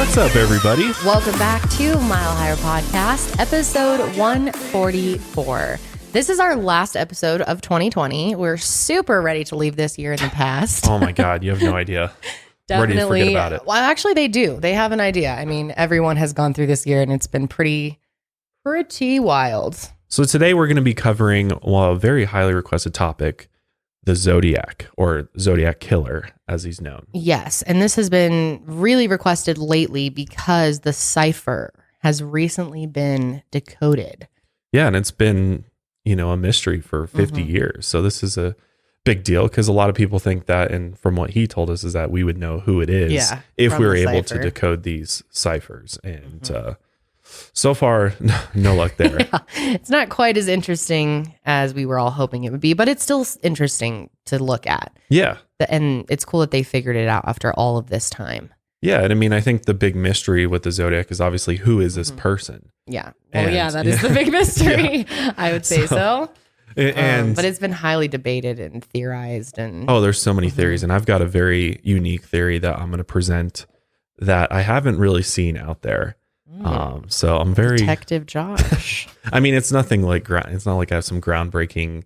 What's up, everybody? Welcome back to Mile Higher Podcast, episode 144. This is our last episode of 2020. We're super ready to leave this year in the past. Oh my God, you have no idea. Definitely. Ready to forget about it. Well, actually, they do. They have an idea. I mean, everyone has gone through this year, and it's been pretty wild. So today we're going to be covering a very highly requested topic, the Zodiac, or Zodiac Killer, as he's known. Yes, and this has been really requested lately because the Cipher has recently been decoded. Yeah, and it's been, a mystery for 50 years. So this is a big deal because a lot of people think that, and from what he told us, is that we would know who it is if we were able to decode these ciphers. And so far, no luck there. Yeah, it's not quite as interesting as we were all hoping it would be, but it's still interesting to look at. Yeah. And it's cool that they figured it out after all of this time. Yeah. And I mean, I think the big mystery with the Zodiac is obviously who is this person? Yeah. Well, that is the big mystery. I would say so. And but it's been highly debated and theorized. And there's so many theories. And I've got a very unique theory that I'm going to present that I haven't really seen out there. So I'm very Detective Josh. I mean, it's nothing like it's not like I have some groundbreaking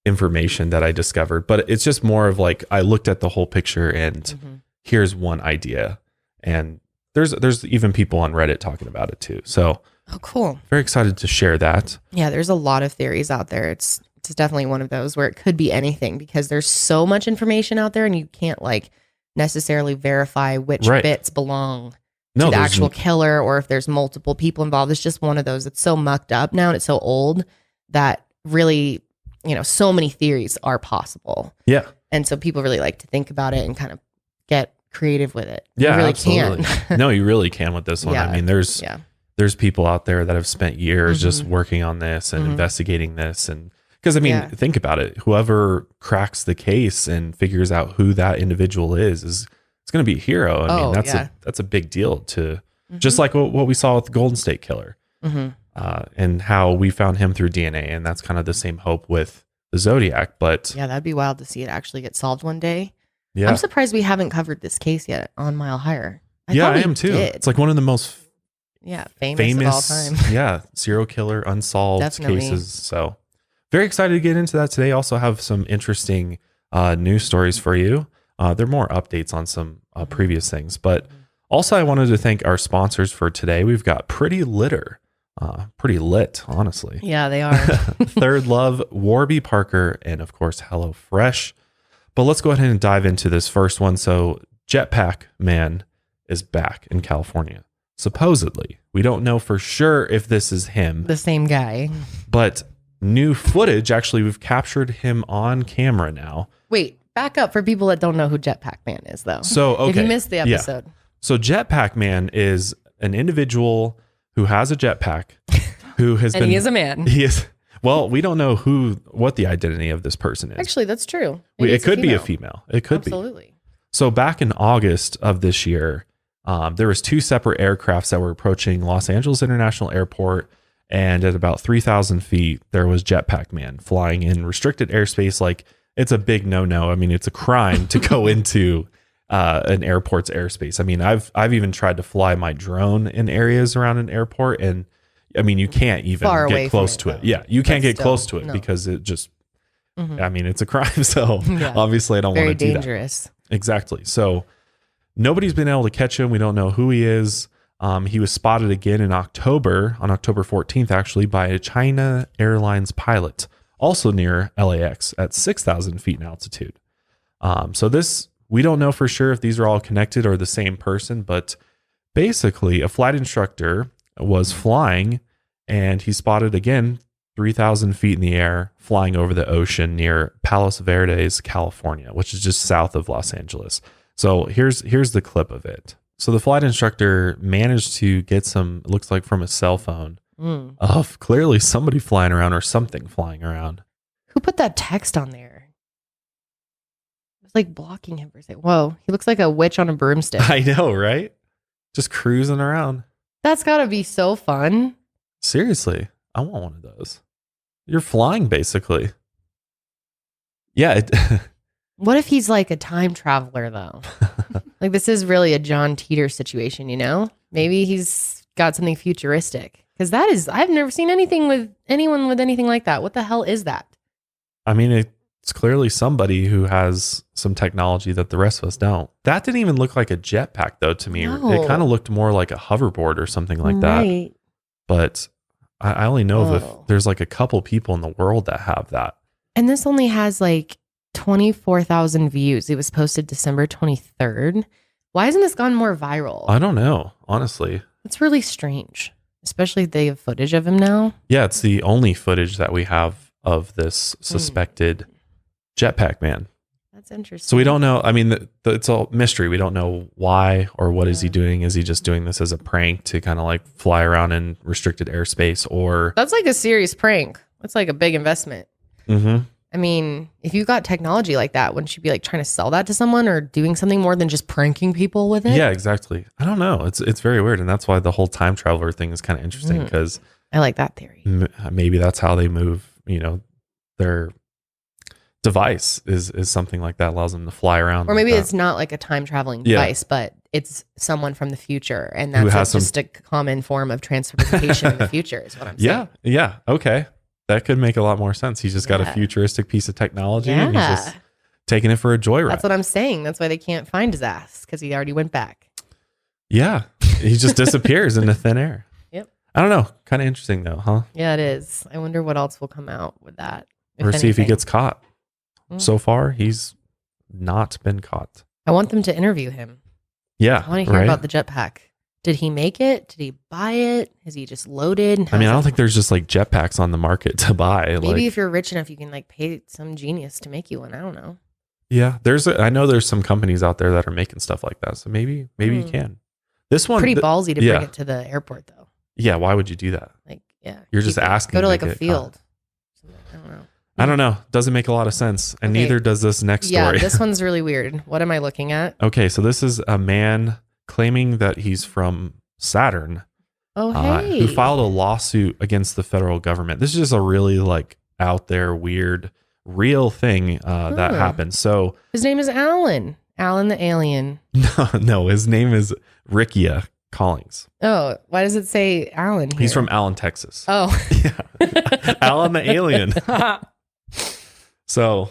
information that I discovered, but it's just more of like I looked at the whole picture and here's one idea, and there's even people on Reddit talking about it too. So cool. Very excited to share that. Yeah, there's a lot of theories out there. It's definitely one of those where it could be anything because there's so much information out there and you can't like necessarily verify which bits belong to the actual killer, or if there's multiple people involved. It's just one of those. It's so mucked up now and it's so old that really, so many theories are possible. Yeah. And so people really like to think about it and kind of get creative with it. Yeah, you really absolutely. can. No, you really can with this one. Yeah. I mean, there's people out there that have spent years just working on this and investigating this. And because I mean, think about it. Whoever cracks the case and figures out who that individual is it's going to be a hero. I mean, that's a big deal to just like what we saw with the Golden State Killer and how we found him through DNA. And that's kind of the same hope with the Zodiac. But yeah, that'd be wild to see it actually get solved one day. Yeah. I'm surprised we haven't covered this case yet on Mile Higher. I am too. It's like one of the most famous of all time. Serial killer unsolved cases. So very excited to get into that today. Also have some interesting news stories for you. There are more updates on some previous things, but also I wanted to thank our sponsors for today. We've got Pretty Litter, pretty lit, honestly. Yeah, they are. Third Love, Warby Parker, and of course, HelloFresh. But let's go ahead and dive into this first one. So Jetpack Man is back in California. Supposedly, we don't know for sure if this is him. The same guy. But new footage, actually, we've captured him on camera now. Wait. Back up for people that don't know who Jetpack Man is, though. So, okay. If you missed the episode. Yeah. So Jetpack Man is an individual who has a jetpack who has and he is a man. He is. Well, we don't know what the identity of this person is. Actually, that's true. It could be a female. It could be. Absolutely. So back in August of this year, there was two separate aircrafts that were approaching Los Angeles International Airport. And at about 3,000 feet, there was Jetpack Man flying in restricted airspace. Like, it's a big no-no. I mean, it's a crime to go into an airport's airspace. I mean, I've even tried to fly my drone in areas around an airport, and I mean, you can't even get close to it. Yeah, you can't get close to it because it just, I mean, it's a crime. So obviously, I don't want to do that. Very dangerous. Exactly. So nobody's been able to catch him. We don't know who he is. He was spotted again in October, on October 14th, actually, by a China Airlines pilot, also near LAX at 6,000 feet in altitude. So this, we don't know for sure if these are all connected or the same person, but basically a flight instructor was flying and he spotted again 3,000 feet in the air flying over the ocean near Palos Verdes, California, which is just south of Los Angeles. So here's the clip of it. So the flight instructor managed to get some, it looks like from a cell phone, of clearly somebody flying around or something flying around. Who put that text on there? It's like blocking him for a second. Whoa, he looks like a witch on a broomstick. I know, right? Just cruising around. That's got to be so fun. Seriously, I want one of those. You're flying, basically. Yeah. What if he's like a time traveler, though? Like, this is really a John Teeter situation, you know? Maybe he's got something futuristic. Because I've never seen anyone with anything like that. What the hell is that? I mean, it's clearly somebody who has some technology that the rest of us don't. That didn't even look like a jetpack, though, to me. No. It kind of looked more like a hoverboard or something like that. But I only know if there's like a couple people in the world that have that. And this only has like 24,000 views. It was posted December 23rd. Why hasn't this gone more viral? I don't know, honestly. It's really strange, especially if they have footage of him now. Yeah, it's the only footage that we have of this suspected jetpack man. That's interesting. So we don't know. I mean, it's a mystery. We don't know why or what is he doing. Is he just doing this as a prank to kind of like fly around in restricted airspace? Or that's like a serious prank. That's like a big investment. Mm-hmm. I mean, if you got technology like that, wouldn't you be like trying to sell that to someone or doing something more than just pranking people with it? Yeah, exactly. I don't know. It's very weird. And that's why the whole time traveler thing is kind of interesting because I like that theory. Maybe that's how they move, their device is something like that, allows them to fly around. Or maybe it's not like a time traveling device, but it's someone from the future. And that's just a common form of transportation in the future is what I'm saying. Yeah. Okay. That could make a lot more sense. He's just got a futuristic piece of technology and he's just taking it for a joyride. That's what I'm saying. That's why they can't find his ass because he already went back. Yeah. He just disappears into thin air. Yep. I don't know. Kind of interesting though, huh? Yeah, it is. I wonder what else will come out with that. Or see if he gets caught. So far, he's not been caught. I want them to interview him. Yeah. I want to hear about the jetpack. Did he make it? Did he buy it? Is he just loaded? I mean, I don't think there's just like jetpacks on the market to buy. Maybe if you're rich enough, you can like pay some genius to make you one. I don't know. Yeah, I know there's some companies out there that are making stuff like that. So maybe you can. This one pretty ballsy to bring it to the airport though. Yeah, why would you do that? Like, yeah, you're just asking. Go to like a field. I don't know. Doesn't make a lot of sense. And neither does this next story. Yeah, this one's really weird. What am I looking at? Okay, so this is a man claiming that he's from Saturn. Oh, hey. Who filed a lawsuit against the federal government. This is just a really like out there, weird, real thing that happened. So his name is Alan. Alan the alien. No, his name is Rickia Collings. Oh, why does it say Alan here? He's from Allen, Texas. Oh. Yeah. Alan the alien. So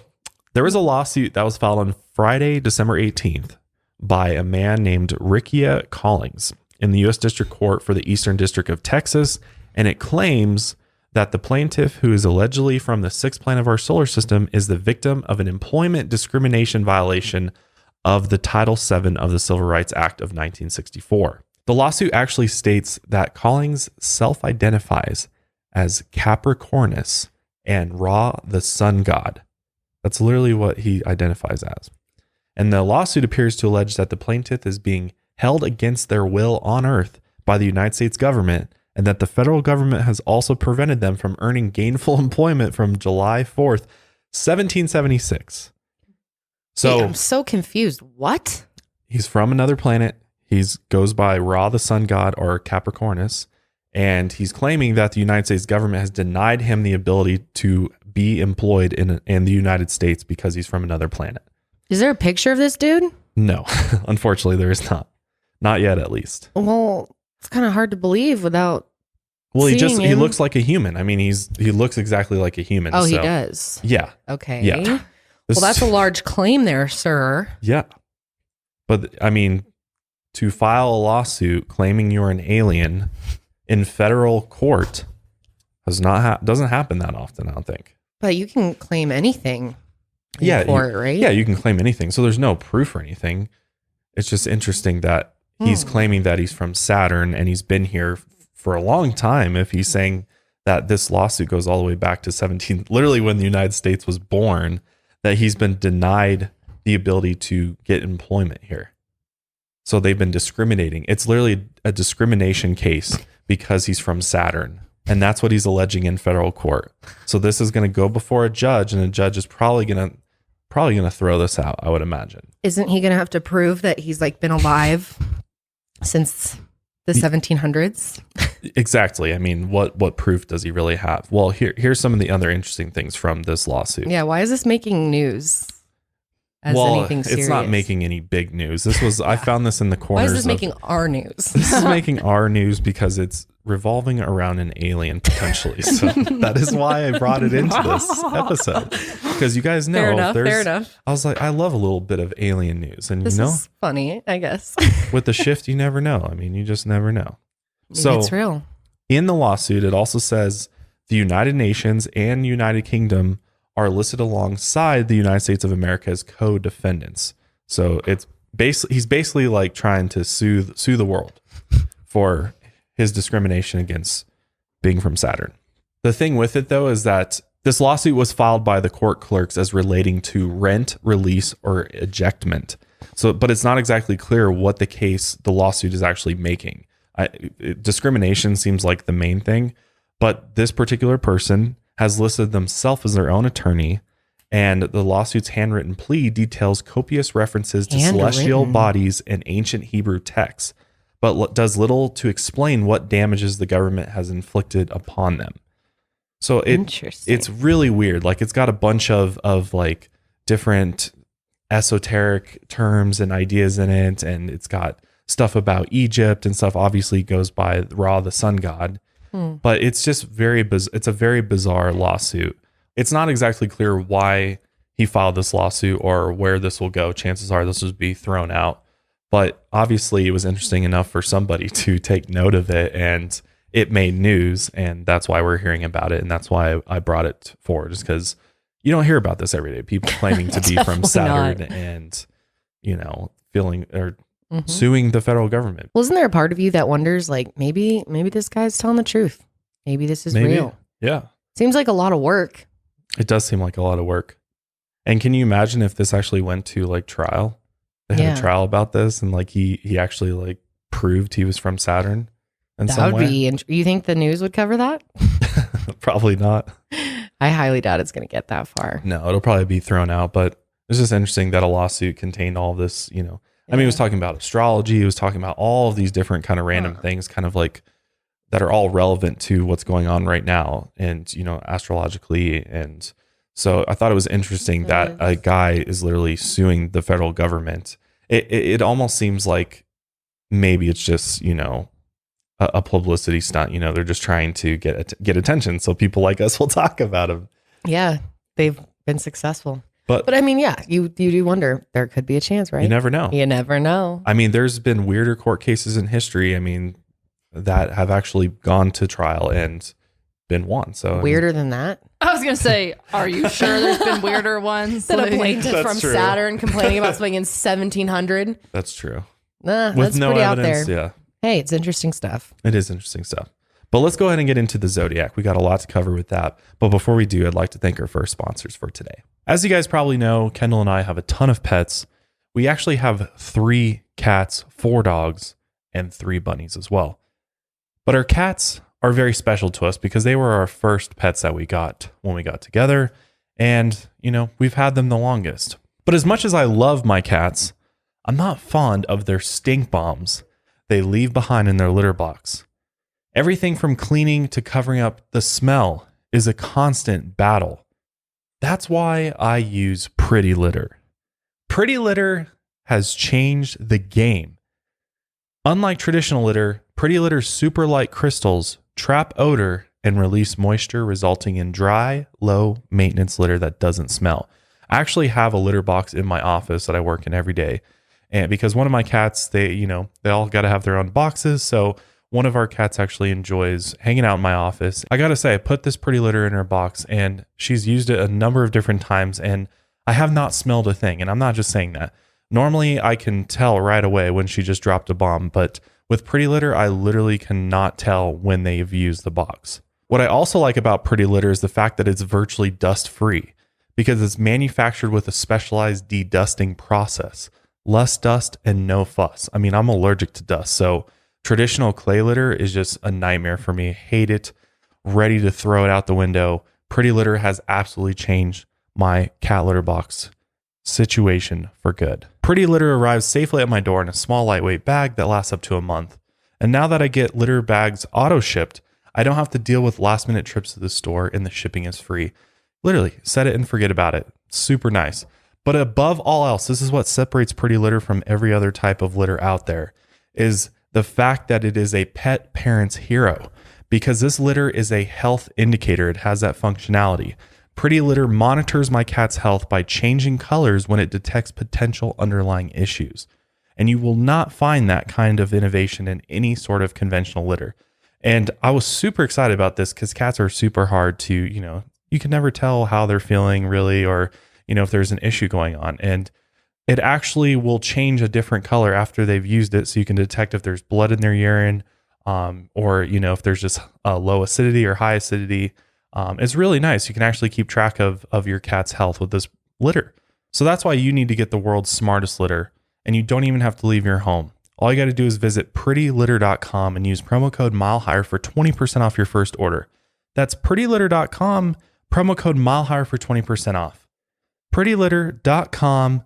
there was a lawsuit that was filed on Friday, December 18th by a man named Rickia Collings in the U.S. District Court for the Eastern District of Texas. And it claims that the plaintiff, who is allegedly from the sixth planet of our solar system, is the victim of an employment discrimination violation of the Title VII of the Civil Rights Act of 1964. The lawsuit actually states that Collings self-identifies as Capricornus and Ra, the sun god. That's literally what he identifies as. And the lawsuit appears to allege that the plaintiff is being held against their will on Earth by the United States government, and that the federal government has also prevented them from earning gainful employment from July 4th, 1776. So I'm so confused. What? He's from another planet. He goes by Ra, the sun god, or Capricornus, and he's claiming that the United States government has denied him the ability to be employed in the United States because he's from another planet. Is there a picture of this dude? No, unfortunately, there is not. Not yet, at least. Well, it's kind of hard to believe without. Well, he looks like a human. I mean, he looks exactly like a human. Oh, so. He does. Yeah. Okay. Yeah. Well, that's a large claim there, sir. Yeah. But I mean, to file a lawsuit claiming you're an alien in federal court doesn't happen that often, I don't think. But you can claim anything in court, right? Yeah, you can claim anything. So there's no proof or anything. It's just interesting that he's claiming that he's from Saturn and he's been here for a long time. If he's saying that this lawsuit goes all the way back to literally when the United States was born, that he's been denied the ability to get employment here. So they've been discriminating. It's literally a discrimination case because he's from Saturn. And that's what he's alleging in federal court. So this is going to go before a judge, and the judge is probably going to throw this out, I would imagine. Isn't he going to have to prove that he's like been alive since the 1700s? Exactly. I mean, what proof does he really have? Well, here's some of the other interesting things from this lawsuit. Yeah, why is this making news? as anything serious. It's not making any big news. This was I found this in the corners. Why is this making our news? This is making our news because it's revolving around an alien potentially. So that is why I brought it into this episode. Because you guys know, fair enough. I was like, I love a little bit of alien news, and this is funny, I guess. With the shift, you never know. I mean, you just never know. Maybe so it's real. In the lawsuit, it also says the United Nations and United Kingdom are listed alongside the United States of America as co-defendants. So it's he's basically like trying to sue the world for his discrimination against being from Saturn. The thing with it, though, is that this lawsuit was filed by the court clerks as relating to rent, release, or ejectment. So, but it's not exactly clear what the lawsuit is actually making. Discrimination seems like the main thing, but this particular person has listed themselves as their own attorney, and the lawsuit's handwritten plea details copious references to celestial bodies and ancient Hebrew texts, but does little to explain what damages the government has inflicted upon them. So it's really weird. Like, it's got a bunch of like different esoteric terms and ideas in it, and it's got stuff about Egypt and stuff. Obviously goes by Ra, the sun god. But it's just it's a very bizarre lawsuit. It's not exactly clear why he filed this lawsuit or where this will go. Chances are this will be thrown out. But obviously it was interesting enough for somebody to take note of it, and it made news, and that's why we're hearing about it. And that's why I brought it forward, just because you don't hear about this every day. People claiming to be from Saturn and, feeling or suing the federal government. Well, isn't there a part of you that wonders, like, maybe this guy's telling the truth? Maybe this is real. Yeah. Seems like a lot of work. It does seem like a lot of work. And can you imagine if this actually went to like trial? They had a trial about this, and like he actually like proved he was from Saturn. That would be. You think the news would cover that? Probably not. I highly doubt it's going to get that far. No, it'll probably be thrown out. But it's just interesting that a lawsuit contained all this. I mean, he was talking about astrology. He was talking about all of these different kind of random things, kind of like that are all relevant to what's going on right now, and astrologically. And so I thought it was interesting that a guy is literally suing the federal government. It almost seems like maybe it's just a publicity stunt. They're just trying to get attention, so people like us will talk about him. Yeah, they've been successful. But I mean, yeah, you do wonder, there could be a chance, right? You never know. You never know. I mean, there's been weirder court cases in history, I mean, that have actually gone to trial and been won. So weirder than that? I was going to say, are you sure there's been weirder ones? That a plaintiff from Saturn complaining about something in 1700? That's true. With that's no pretty evidence, out there. Yeah. Hey, it's interesting stuff. It is interesting stuff. But let's go ahead and get into the Zodiac. We got a lot to cover with that. But before we do, I'd like to thank our first sponsors for today. As you guys probably know, Kendall and I have a ton of pets. We actually have 3 cats, 4 dogs, and 3 bunnies as well. But our cats are very special to us because they were our first pets that we got when we got together. And, we've had them the longest. But as much as I love my cats, I'm not fond of their stink bombs they leave behind in their litter box. Everything from cleaning to covering up the smell is a constant battle. That's why I use Pretty Litter. Pretty Litter has changed the game. Unlike traditional litter, Pretty Litter's super light crystals trap odor and release moisture, resulting in dry, low maintenance litter that doesn't smell. I actually have a litter box in my office that I work in every day. And because one of my cats, they all got to have their own boxes. So one of our cats actually enjoys hanging out in my office. I got to say, I put this Pretty Litter in her box, and she's used it a number of different times, and I have not smelled a thing. And I'm not just saying that. Normally, I can tell right away when she just dropped a bomb, but with Pretty Litter, I literally cannot tell when they've used the box. What I also like about Pretty Litter is the fact that it's virtually dust-free because it's manufactured with a specialized dedusting process. Less dust and no fuss. I mean, I'm allergic to dust, so traditional clay litter is just a nightmare for me. Hate it. Ready to throw it out the window. Pretty Litter has absolutely changed my cat litter box situation for good. Pretty Litter arrives safely at my door in a small lightweight bag that lasts up to a month. And now that I get litter bags auto shipped, I don't have to deal with last minute trips to the store, and the shipping is free. Literally, set it and forget about it. Super nice. But above all else, this is what separates Pretty Litter from every other type of litter out there, is the fact that it is a pet parent's hero, because this litter is a health indicator. It has that functionality. Pretty Litter monitors my cat's health by changing colors when it detects potential underlying issues. And you will not find that kind of innovation in any sort of conventional litter. And I was super excited about this because cats are super hard to, you can never tell how they're feeling really, or, if there's an issue going on. And it actually will change a different color after they've used it. So you can detect if there's blood in their urine, or, if there's just low acidity or high acidity. It's really nice. You can actually keep track of your cat's health with this litter. So that's why you need to get the world's smartest litter, and you don't even have to leave your home. All you got to do is visit prettylitter.com and use promo code MileHigher for 20% off your first order. That's prettylitter.com, promo code MileHigher for 20% off. prettylitter.com,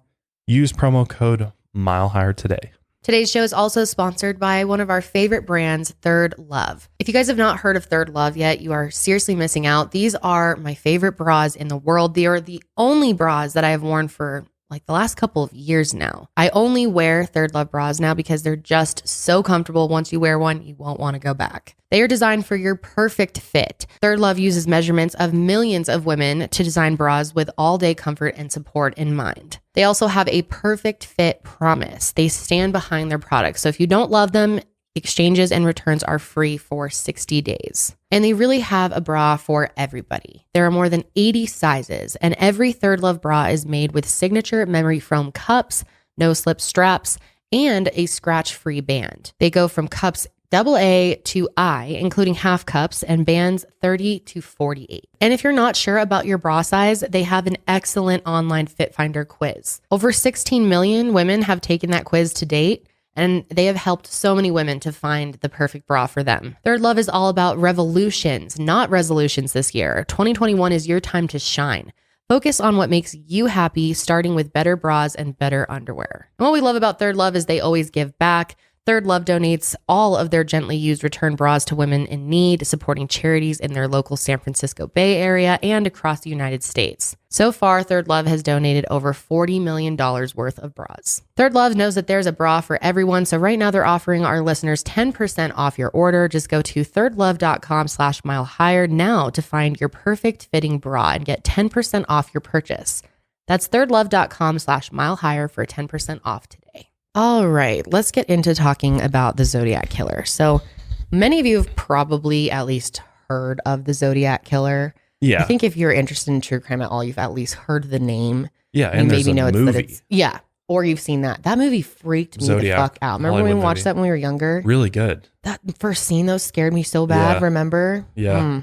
use promo code MileHigher today. Today's show is also sponsored by one of our favorite brands, Third Love. If you guys have not heard of Third Love yet, you are seriously missing out. These are my favorite bras in the world. They are the only bras that I have worn for like the last couple of years now. I only wear Third Love bras now because they're just so comfortable. Once you wear one, you won't want to go back. They are designed for your perfect fit. Third Love uses measurements of millions of women to design bras with all-day comfort and support in mind. They also have a perfect fit promise. They stand behind their products. So if you don't love them, exchanges and returns are free for 60 days. And they really have a bra for everybody. There are more than 80 sizes, and every Third Love bra is made with signature memory foam cups, no-slip straps, and a scratch-free band. They go from cups AA to I, including half cups, and bands 30 to 48. And if you're not sure about your bra size, they have an excellent online fit finder quiz. Over 16 million women have taken that quiz to date, and they have helped so many women to find the perfect bra for them. Third Love is all about revolutions, not resolutions this year. 2021 is your time to shine. Focus on what makes you happy, starting with better bras and better underwear. And what we love about Third Love is they always give back. Third Love donates all of their gently used return bras to women in need, supporting charities in their local San Francisco Bay Area and across the United States. So far, Third Love has donated over $40 million worth of bras. Third Love knows that there's a bra for everyone, so right now they're offering our listeners 10% off your order. Just go to thirdlove.com/milehigher now to find your perfect fitting bra and get 10% off your purchase. That's thirdlove.com/milehigher for 10% off today. All right, let's get into talking about the Zodiac Killer. So many of you have probably at least heard of the Zodiac Killer. Yeah. I think if you're interested in true crime at all, you've at least heard the name. Yeah, and there's maybe a movie. Yeah, or you've seen that. That movie freaked me the fuck out. Remember Hollywood when we watched movie. that when we were younger? Really good. That first scene, though, scared me so bad, Yeah. remember? Yeah.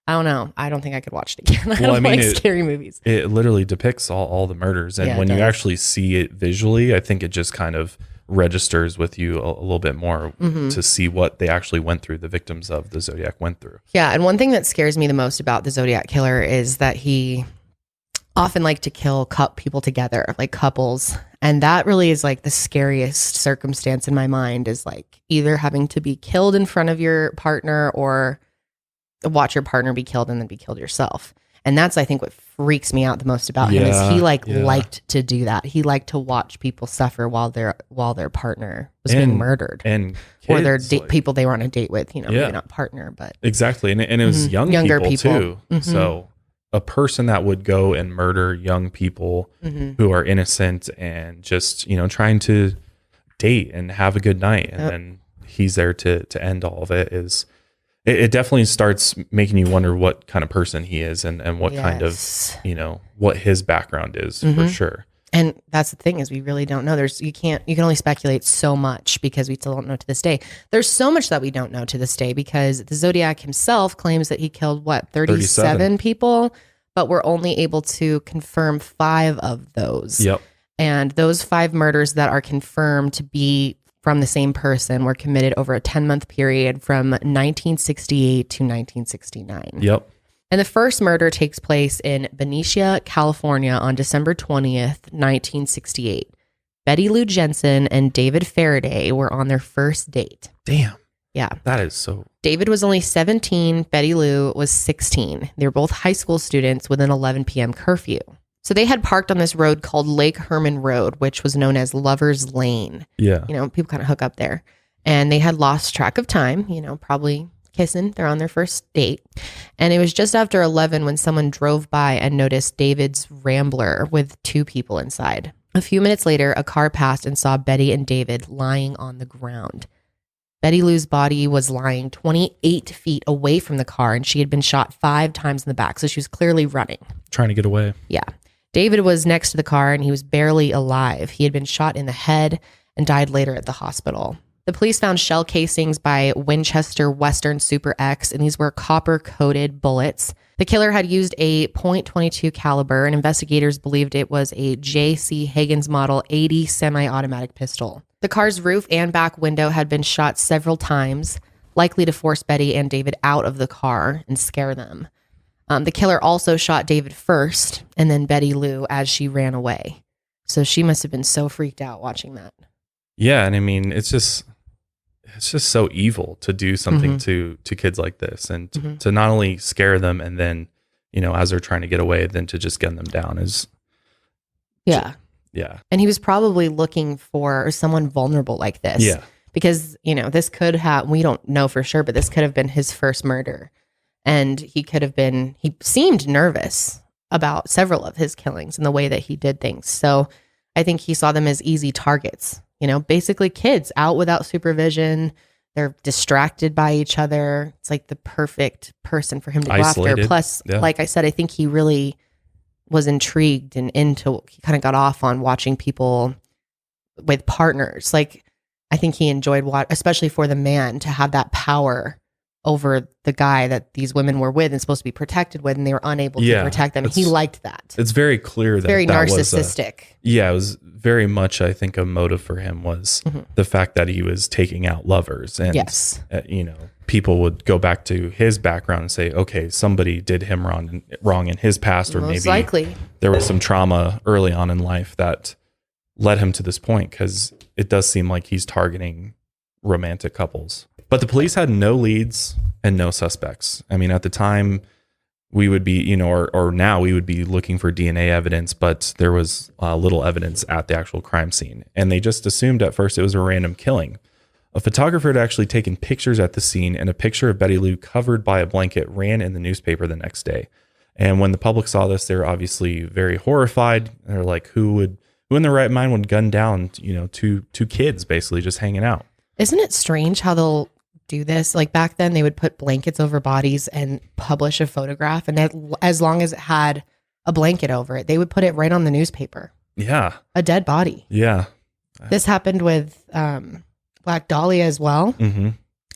I don't know. I don't think I could watch it again. I don't like scary movies. It literally depicts all the murders. And Yeah, when it you does. actually see it visually, I think it just kind of registers with you a little bit more to see what they actually went through, the victims of the Zodiac went through. Yeah, and one thing that scares me the most about the Zodiac Killer is that he often liked to kill people together, like couples. And that really is like the scariest circumstance in my mind, is like either having to be killed in front of your partner or watch your partner be killed and then be killed yourself. And that's, I think, what freaks me out the most about him is he liked to do that. He liked to watch people suffer while their partner was being murdered, and kids, or their people they were on a date with. Maybe not partner, but exactly. And it was younger people too. So a person that would go and murder young people who are innocent and just trying to date and have a good night, and then he's there to end all of it is. It definitely starts making you wonder what kind of person he is and what kind of, what his background is for sure. And that's the thing, is we really don't know. You can only speculate so much because we still don't know to this day. There's so much that we don't know to this day because the Zodiac himself claims that he killed 37 people, but we're only able to confirm 5 of those. Yep. And those 5 murders that are confirmed to be from the same person were committed over a 10-month period from 1968 to 1969. Yep. And the first murder takes place in Benicia, California on December 20th, 1968. Betty Lou Jensen and David Faraday were on their first date. Damn. Yeah. That is so... David was only 17. Betty Lou was 16. They were both high school students with an 11 p.m. curfew. So they had parked on this road called Lake Herman Road, which was known as Lover's Lane. Yeah. People kind of hook up there. And they had lost track of time, probably kissing. They're on their first date. And it was just after 11 when someone drove by and noticed David's Rambler with 2 people inside. A few minutes later, a car passed and saw Betty and David lying on the ground. Betty Lou's body was lying 28 feet away from the car, and she had been shot 5 times in the back. So she was clearly running. Trying to get away. Yeah. David was next to the car, and he was barely alive. He had been shot in the head and died later at the hospital. The police found shell casings by Winchester Western Super X, and these were copper-coated bullets. The killer had used a .22 caliber, and investigators believed it was a J.C. Higgins Model 80 semi-automatic pistol. The car's roof and back window had been shot several times, likely to force Betty and David out of the car and scare them. The killer also shot David first, and then Betty Lou as she ran away. So she must have been so freaked out watching that. Yeah, and I mean, it's just so evil to do something to kids like this, and to not only scare them and then, as they're trying to get away, then to just gun them down is. Yeah. Yeah. And he was probably looking for someone vulnerable like this. Yeah. Because, this could have, we don't know for sure, but this could have been his first murder. And he seemed nervous about several of his killings and the way that he did things. So I think he saw them as easy targets. Basically kids out without supervision. They're distracted by each other. It's like the perfect person for him to go after. Plus, like I said, I think he really was intrigued and he kind of got off on watching people with partners. Like, I think he enjoyed especially for the man to have that power over the guy that these women were with and supposed to be protected with, and they were unable to protect them. He liked that. It's very clear that very that narcissistic. It was very much, I think, a motive for him was the fact that he was taking out lovers. And, people would go back to his background and say, okay, somebody did him wrong in his past, or Most maybe likely there was some trauma early on in life that led him to this point, because it does seem like he's targeting romantic couples. But the police had no leads and no suspects. I mean, at the time, we would be, or now we would be looking for DNA evidence, but there was little evidence at the actual crime scene. And they just assumed at first it was a random killing. A photographer had actually taken pictures at the scene, and a picture of Betty Lou covered by a blanket ran in the newspaper the next day. And when the public saw this, they were obviously very horrified. They're like, who in their right mind would gun down, two kids basically just hanging out? Isn't it strange how they'll do this? Like back then they would put blankets over bodies and publish a photograph, and as long as it had a blanket over it, they would put it right on the newspaper. Yeah. A dead body. Yeah. This happened with Black Dahlia as well. Mm-hmm.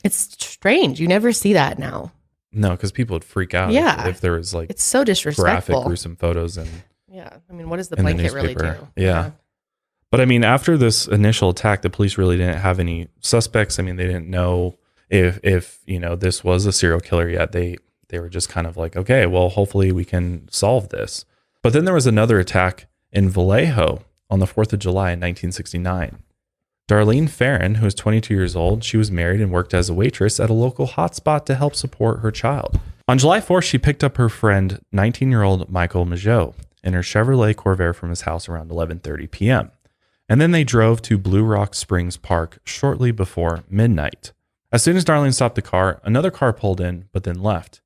It's strange. You never see that now. No, because people would freak out if there was like it's so disrespectful, graphic, gruesome photos. And I mean, what does the blanket really do? Yeah. But I mean, after this initial attack, the police really didn't have any suspects. I mean, they didn't know if this was a serial killer yet. They were just kind of like, okay, well, hopefully we can solve this. But then there was another attack in Vallejo on the 4th of July in 1969. Darlene Ferran, who was 22 years old, she was married and worked as a waitress at a local hotspot to help support her child. On July 4th, she picked up her friend, 19-year-old Michael Mageau, in her Chevrolet Corvair from his house around 11:30 p.m. And then they drove to Blue Rock Springs Park shortly before midnight. As soon as Darlene stopped the car, another car pulled in, but then left.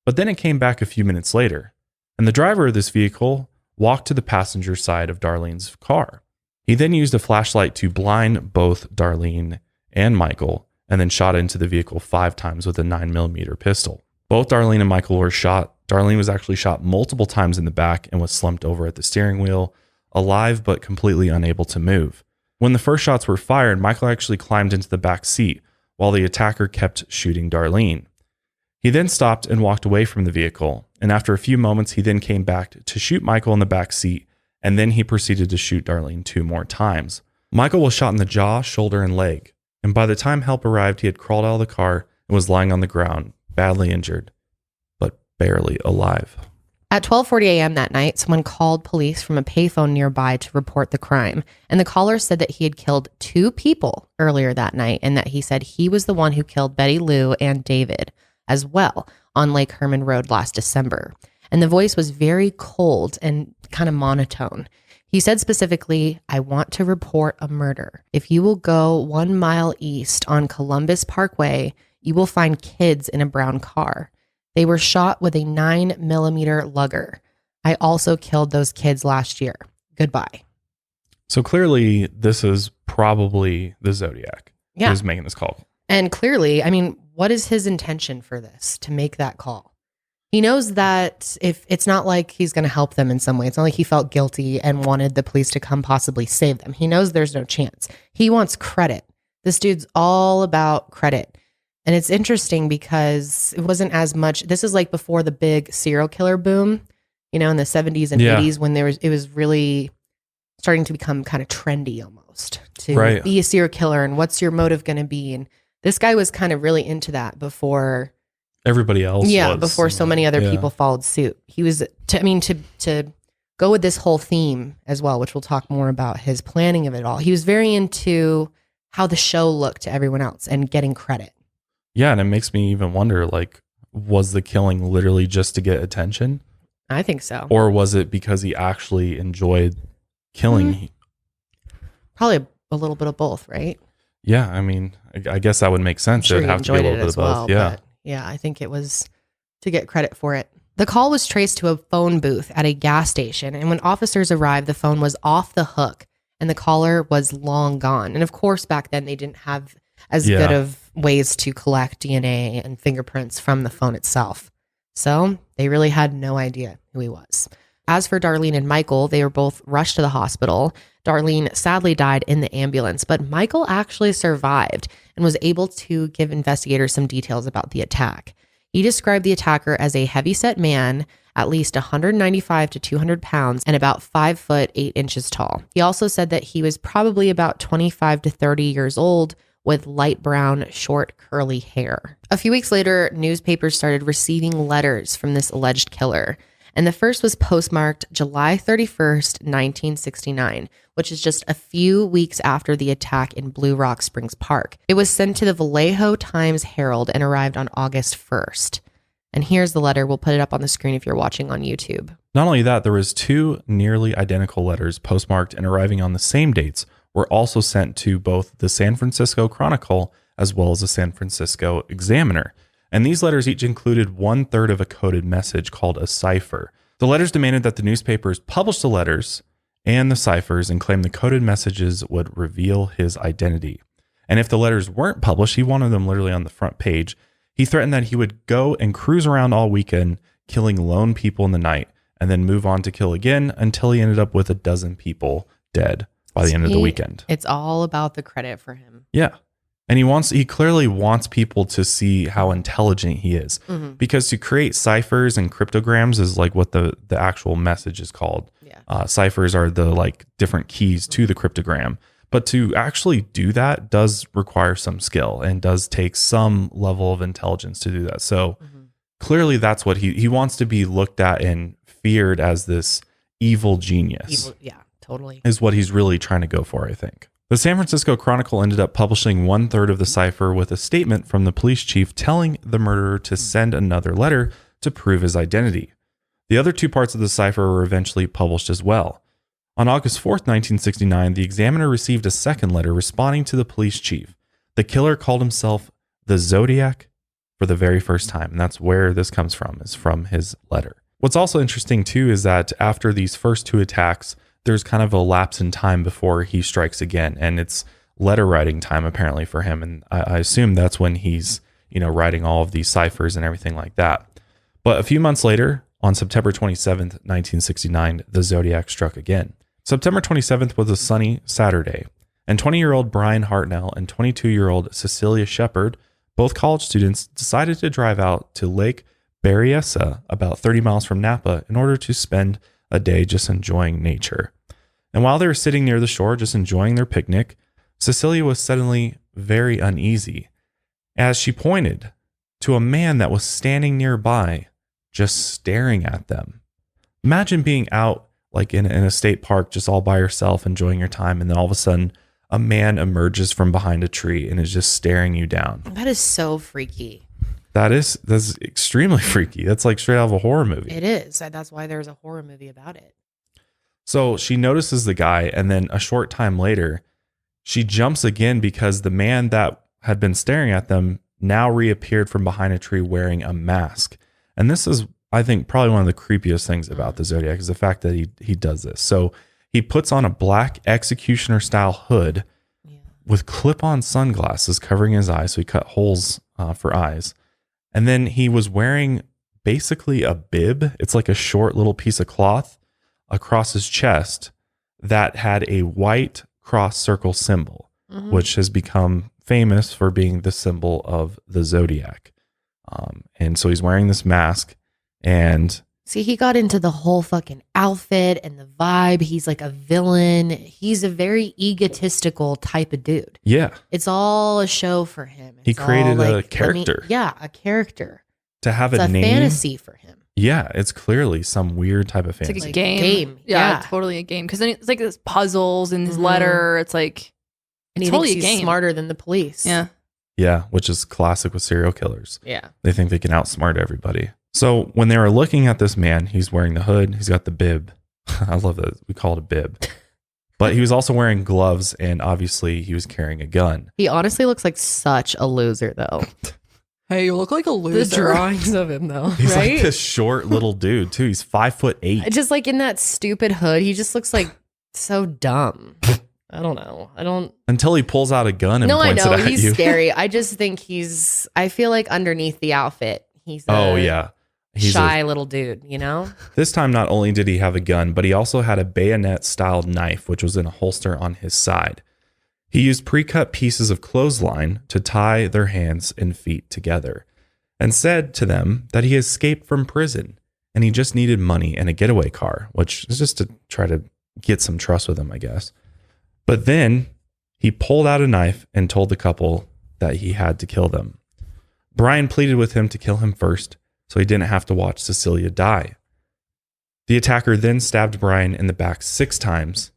But then it came back a few minutes later, and the driver of this vehicle walked to the passenger side of Darlene's car. He then used a flashlight to blind both Darlene and Michael, and then shot into the vehicle 5 times with a 9mm pistol. Both Darlene and Michael were shot. Darlene was actually shot multiple times in the back and was slumped over at the steering wheel, alive but completely unable to move. When the first shots were fired, Michael actually climbed into the back seat while the attacker kept shooting Darlene. He then stopped and walked away from the vehicle, and after a few moments, he then came back to shoot Michael in the back seat, and then he proceeded to shoot Darlene 2 more times. Michael was shot in the jaw, shoulder, and leg, and by the time help arrived, he had crawled out of the car and was lying on the ground, badly injured, but barely alive. At 12:40 a.m. that night, someone called police from a payphone nearby to report the crime, and the caller said that he had killed 2 people earlier that night, and that he said he was the one who killed Betty Lou and David as well on Lake Herman Road last December. and the voice was very cold and kind of monotone. He said specifically, "I want to report a murder. If you will go 1 mile east on Columbus Parkway, you will find kids in a brown car. They were shot with a 9mm Luger. I also killed those kids last year. Goodbye." So clearly, this is probably the Zodiac Yeah. who's making this call. And clearly, I mean, what is his intention for this, to make that call? He knows that if it's not like he's going to help them in some way, it's not like he felt guilty and wanted the police to come possibly save them. He knows there's no chance. He wants credit. This dude's all about credit. And it's interesting because it wasn't as much. This is like before the big serial killer boom, in the 70s and 80s, when it was really starting to become kind of trendy almost to be a serial killer. And what's your motive going to be? And this guy was kind of really into that before everybody else was, before so many other people followed suit. He was to go with this whole theme as well, which we'll talk more about his planning of it all. He was very into how the show looked to everyone else and getting credit. Yeah, and it makes me even wonder, like, was the killing literally just to get attention? I think so. Or was it because he actually enjoyed killing? Probably a little bit of both, right? Yeah, I mean, I guess that would make sense. I'm sure It'd have to be a little bit of both. Yeah. Yeah, I think it was to get credit for it. The call was traced to a phone booth at a gas station, and when officers arrived, the phone was off the hook and the caller was long gone. And of course, back then they didn't have as good of ways to collect DNA and fingerprints from the phone itself. So they really had no idea who he was. As for Darlene and Michael, they were both rushed to the hospital. Darlene sadly died in the ambulance, but Michael actually survived and was able to give investigators some details about the attack. He described the attacker as a heavyset man, at least 195 to 200 pounds, and about 5 foot 8 inches tall. He also said that he was probably about 25 to 30 years old with light brown, short, curly hair. A few weeks later, newspapers started receiving letters from this alleged killer. And the first was postmarked July 31st, 1969, which is just a few weeks after the attack in Blue Rock Springs Park. It was sent to the Vallejo Times-Herald and arrived on August 1st. And here's the letter. We'll put it up on the screen if you're watching on YouTube. Not only that, there was 2 nearly identical letters postmarked and arriving on the same dates were also sent to both the San Francisco Chronicle as well as the San Francisco Examiner. And these letters each included 1/3 of a coded message called a cipher. The letters demanded that the newspapers publish the letters and the ciphers and claimed the coded messages would reveal his identity. And if the letters weren't published, he wanted them literally on the front page. He threatened that he would go and cruise around all weekend, killing lone people in the night, and then move on to kill again until he ended up with 12 people dead by the end of the weekend. It's all about the credit for him. Yeah. And he clearly wants people to see how intelligent he is, because to create ciphers and cryptograms is like what the actual message is called. Yeah. Ciphers are the like different keys to the cryptogram, but to actually do that does require some skill and does take some level of intelligence to do that. So clearly that's what he wants to be looked at and feared as this evil genius. Yeah, totally. Is what he's really trying to go for, I think. The San Francisco Chronicle ended up publishing 1/3 of the cipher with a statement from the police chief telling the murderer to send another letter to prove his identity. The other 2 parts of the cipher were eventually published as well. On August 4th, 1969, the Examiner received a second letter responding to the police chief. The killer called himself the Zodiac for the very first time, and that's where this comes from, is from his letter. What's also interesting too is that after these first 2 attacks, there's kind of a lapse in time before he strikes again, and it's letter writing time apparently for him, and I assume that's when he's writing all of these ciphers and everything like that. But a few months later, on September 27th, 1969, the Zodiac struck again. September 27th was a sunny Saturday, and 20-year-old Brian Hartnell and 22-year-old Cecilia Shepard, both college students, decided to drive out to Lake Berryessa, about 30 miles from Napa, in order to spend a day just enjoying nature. And while they were sitting near the shore, just enjoying their picnic, Cecilia was suddenly very uneasy as she pointed to a man that was standing nearby, just staring at them. Imagine being out like in a state park, just all by yourself, enjoying your time. And then all of a sudden a man emerges from behind a tree and is just staring you down. That is so freaky. That's extremely freaky. That's like straight out of a horror movie. It is. That's why there's a horror movie about it. So she notices the guy, and then a short time later, she jumps again because the man that had been staring at them now reappeared from behind a tree wearing a mask. And this is, I think, probably one of the creepiest things about the Zodiac is the fact that he does this. So he puts on a black executioner style hood with clip-on sunglasses covering his eyes. So he cut holes for eyes. And then he was wearing basically a bib. It's like a short little piece of cloth across his chest that had a white cross circle symbol, which has become famous for being the symbol of the Zodiac. And so he's wearing this mask, and see, he got into the whole fucking outfit and the vibe. He's like a villain. He's a very egotistical type of dude. Yeah. It's all a show for him. He created a character. A character. To have it's a name. Fantasy for him. Yeah, it's clearly some weird type of fantasy. It's like a game. Yeah, totally a game. Because then it's like this puzzles and his letter. It's like, and he totally thinks he's smarter than the police. Yeah. Yeah, which is classic with serial killers. Yeah. They think they can outsmart everybody. So when they were looking at this man, he's wearing the hood. He's got the bib. I love that. We call it a bib. But he was also wearing gloves, and obviously he was carrying a gun. He honestly looks like such a loser, though. Hey, you look like a loser. The drawings of him, though. He's right? like this short little dude, too. He's 5'8". Just like in that stupid hood, he just looks like so dumb. I don't know. Until he pulls out a gun and points it at you. He's scary. I just think I feel like underneath the outfit, he's he's shy little dude, you know? This time, not only did he have a gun, but he also had a bayonet-styled knife, which was in a holster on his side. He used pre-cut pieces of clothesline to tie their hands and feet together and said to them that he escaped from prison and he just needed money and a getaway car, which is just to try to get some trust with him, I guess. But then he pulled out a knife and told the couple that he had to kill them. Brian pleaded with him to kill him first so he didn't have to watch Cecilia die. The attacker then stabbed Brian in the back 6 times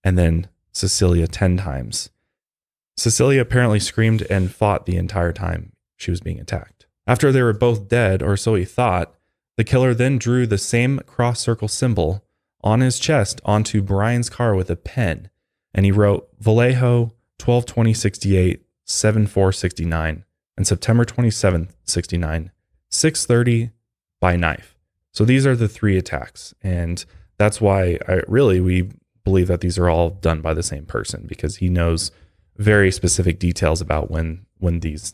and then Cecilia 10 times. Cecilia apparently screamed and fought the entire time she was being attacked. After they were both dead, or so he thought, the killer then drew the same cross-circle symbol on his chest onto Brian's car with a pen, and he wrote Vallejo 12/20/68, 7/4/69, and September 27th, 69, 6:30 by knife. So these are the 3 attacks, and that's why we believe that these are all done by the same person, because he knows very specific details about when these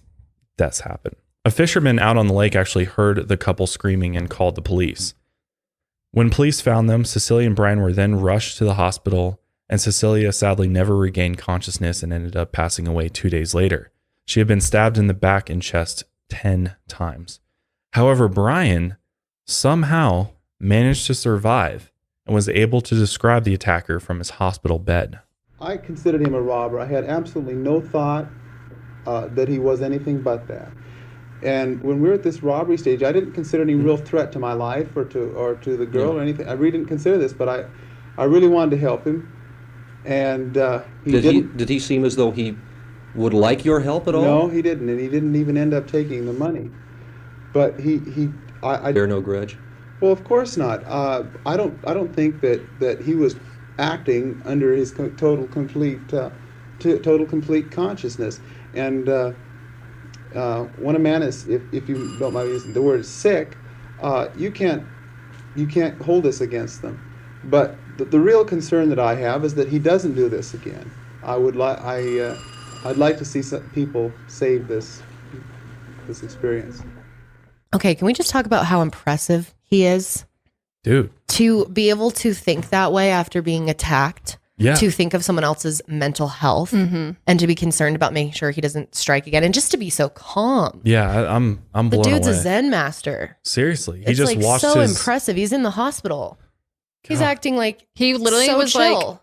deaths happen. A fisherman out on the lake actually heard the couple screaming and called the police. When police found them, Cecilia and Brian were then rushed to the hospital, and Cecilia sadly never regained consciousness and ended up passing away 2 days later. She had been stabbed in the back and chest 10 times. However, Brian somehow managed to survive and was able to describe the attacker from his hospital bed. I considered him a robber. I had absolutely no thought that he was anything but that. And when we were at this robbery stage, I didn't consider any real threat to my life or to the girl or anything. I really didn't consider this, but I really wanted to help him. And did he seem as though he would like your help at all? No, he didn't, and he didn't even end up taking the money. But I bear no grudge. Well, of course not. I don't think that he was acting under his total complete consciousness. And when a man is, if you don't mind using the word sick, you can't hold this against them. But the real concern that I have is that he doesn't do this again. I'd like to see some people save this experience. Okay, can we just talk about how impressive he is? Dude. To be able to think that way after being attacked, to think of someone else's mental health, and to be concerned about making sure he doesn't strike again, and just to be so calm. Yeah, I'm blown away. The dude's a Zen master. Seriously. It's just watched so impressive. He's in the hospital. He's acting like he literally so was chill. like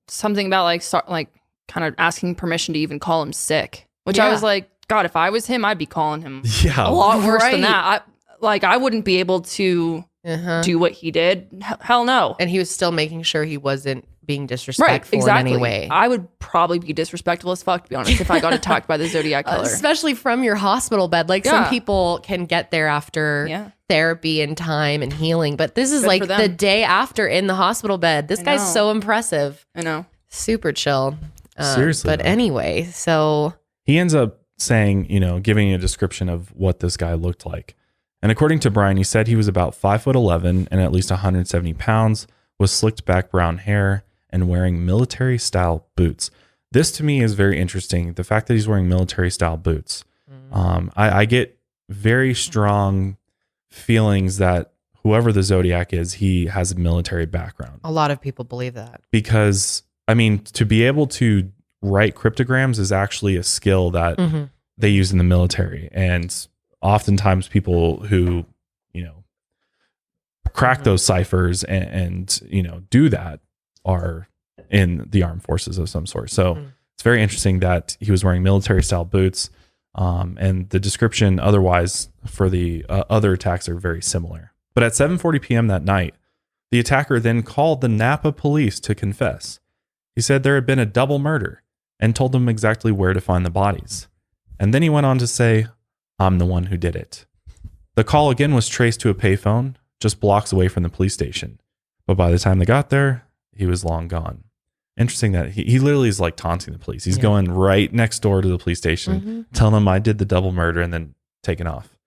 something about like kind of asking permission to even call him sick, which I was like, God, if I was him, I'd be calling him a lot worse than that. I wouldn't be able to do what he did. Hell no. And he was still making sure he wasn't being disrespectful in any way. I would probably be disrespectful as fuck, to be honest, if I got attacked by the Zodiac Killer. Especially from your hospital bed. Like some people can get there after therapy and time and healing, but this is good like the day after in the hospital bed. This guy's so impressive. I know. Super chill. Seriously. But anyway, so he ends up saying, you know, giving a description of what this guy looked like. And according to Brian, he said he was about 5'11" and at least 170 pounds, with slicked back brown hair and wearing military style boots. This to me is very interesting. The fact that he's wearing military style boots. I get very strong feelings that whoever the Zodiac is, he has a military background. A lot of people believe that. Because, I mean, to be able to write cryptograms is actually a skill that they use in the military. And oftentimes people who, you know, crack those ciphers and, you know, do that are in the armed forces of some sort. So it's very interesting that he was wearing military style boots. And the description otherwise for the other attacks are very similar. But at 7:40 p.m. that night, the attacker then called the Napa police to confess. He said there had been a double murder and told them exactly where to find the bodies. And then he went on to say, "I'm the one who did it." The call again was traced to a payphone just blocks away from the police station. But by the time they got there, he was long gone. Interesting that he literally is like taunting the police. He's going right next door to the police station, telling them I did the double murder, and then taking off.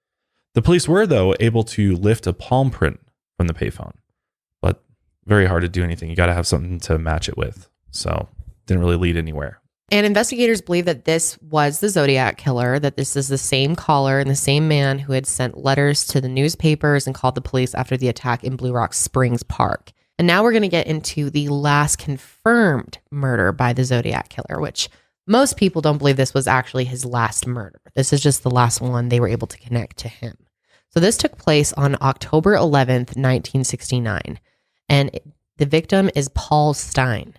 The police were, though, able to lift a palm print from the payphone, but very hard to do anything. You got to have something to match it with. So didn't really lead anywhere. And investigators believe that this was the Zodiac Killer, that this is the same caller and the same man who had sent letters to the newspapers and called the police after the attack in Blue Rock Springs Park. And now we're going to get into the last confirmed murder by the Zodiac Killer, which most people don't believe this was actually his last murder. This is just the last one they were able to connect to him. So this took place on October 11th, 1969. And the victim is Paul Stein.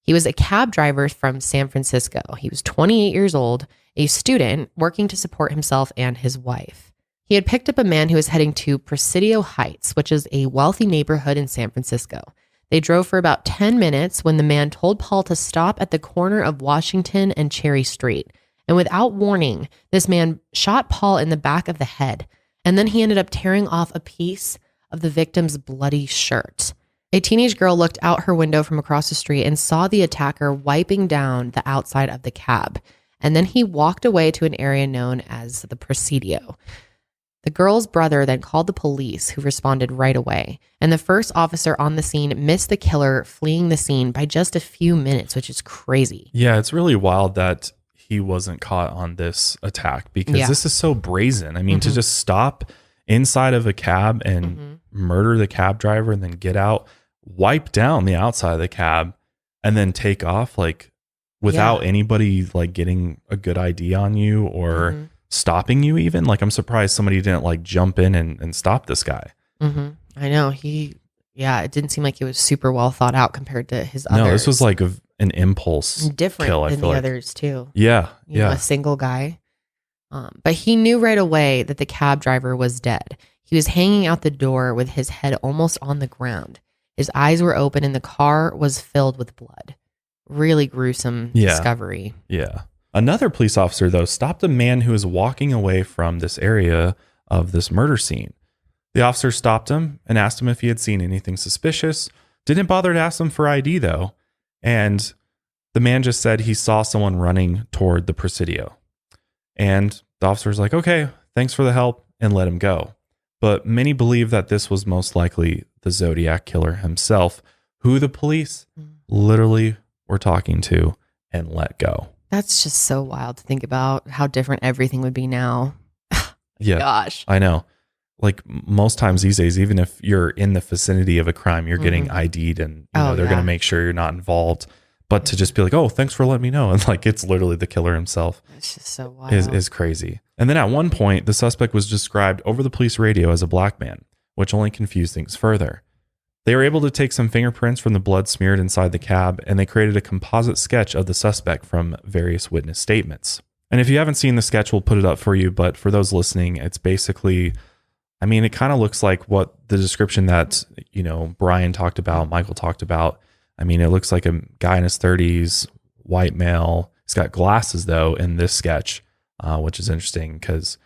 He was a cab driver from San Francisco. He was 28 years old, a student working to support himself and his wife. He had picked up a man who was heading to Presidio Heights, which is a wealthy neighborhood in San Francisco. They drove for about 10 minutes when the man told Paul to stop at the corner of Washington and Cherry Street. And without warning, this man shot Paul in the back of the head. And then he ended up tearing off a piece of the victim's bloody shirt. A teenage girl looked out her window from across the street and saw the attacker wiping down the outside of the cab. And then he walked away to an area known as the Presidio. The girl's brother then called the police, who responded right away. And the first officer on the scene missed the killer fleeing the scene by just a few minutes, which is crazy. Yeah, it's really wild that he wasn't caught on this attack because this is so brazen. I mean, to just stop inside of a cab and murder the cab driver and then get out, wipe down the outside of the cab, and then take off like without anybody like getting a good ID on you or stopping you even. Like, I'm surprised somebody didn't like jump in and stop this guy. I know. It didn't seem like it was super well thought out compared to his others. No, this was like an impulse different kill, than the others too. Yeah. You know, a single guy. But he knew right away that the cab driver was dead. He was hanging out the door with his head almost on the ground. His eyes were open and the car was filled with blood. Really gruesome discovery. Yeah. Another police officer, though, stopped a man who was walking away from this area of this murder scene. The officer stopped him and asked him if he had seen anything suspicious. Didn't bother to ask him for ID, though. And the man just said he saw someone running toward the Presidio. And the officer was like, okay, thanks for the help, and let him go. But many believe that this was most likely the Zodiac Killer himself, who the police literally were talking to and let go. That's just so wild to think about how different everything would be now. Yeah. Gosh. I know. Like most times these days, even if you're in the vicinity of a crime, you're getting ID'd and they're going to make sure you're not involved. But to just be like, oh, thanks for letting me know. And like, it's literally the killer himself. It's just so wild. Is crazy. And then at one point, the suspect was described over the police radio as a black man, which only confused things further. They were able to take some fingerprints from the blood smeared inside the cab, and they created a composite sketch of the suspect from various witness statements. And if you haven't seen the sketch, we'll put it up for you. But for those listening, it's basically, I mean, it kind of looks like what the description that, Brian talked about, Michael talked about. I mean, it looks like a guy in his 30s, white male. He's got glasses, though, in this sketch, which is interesting because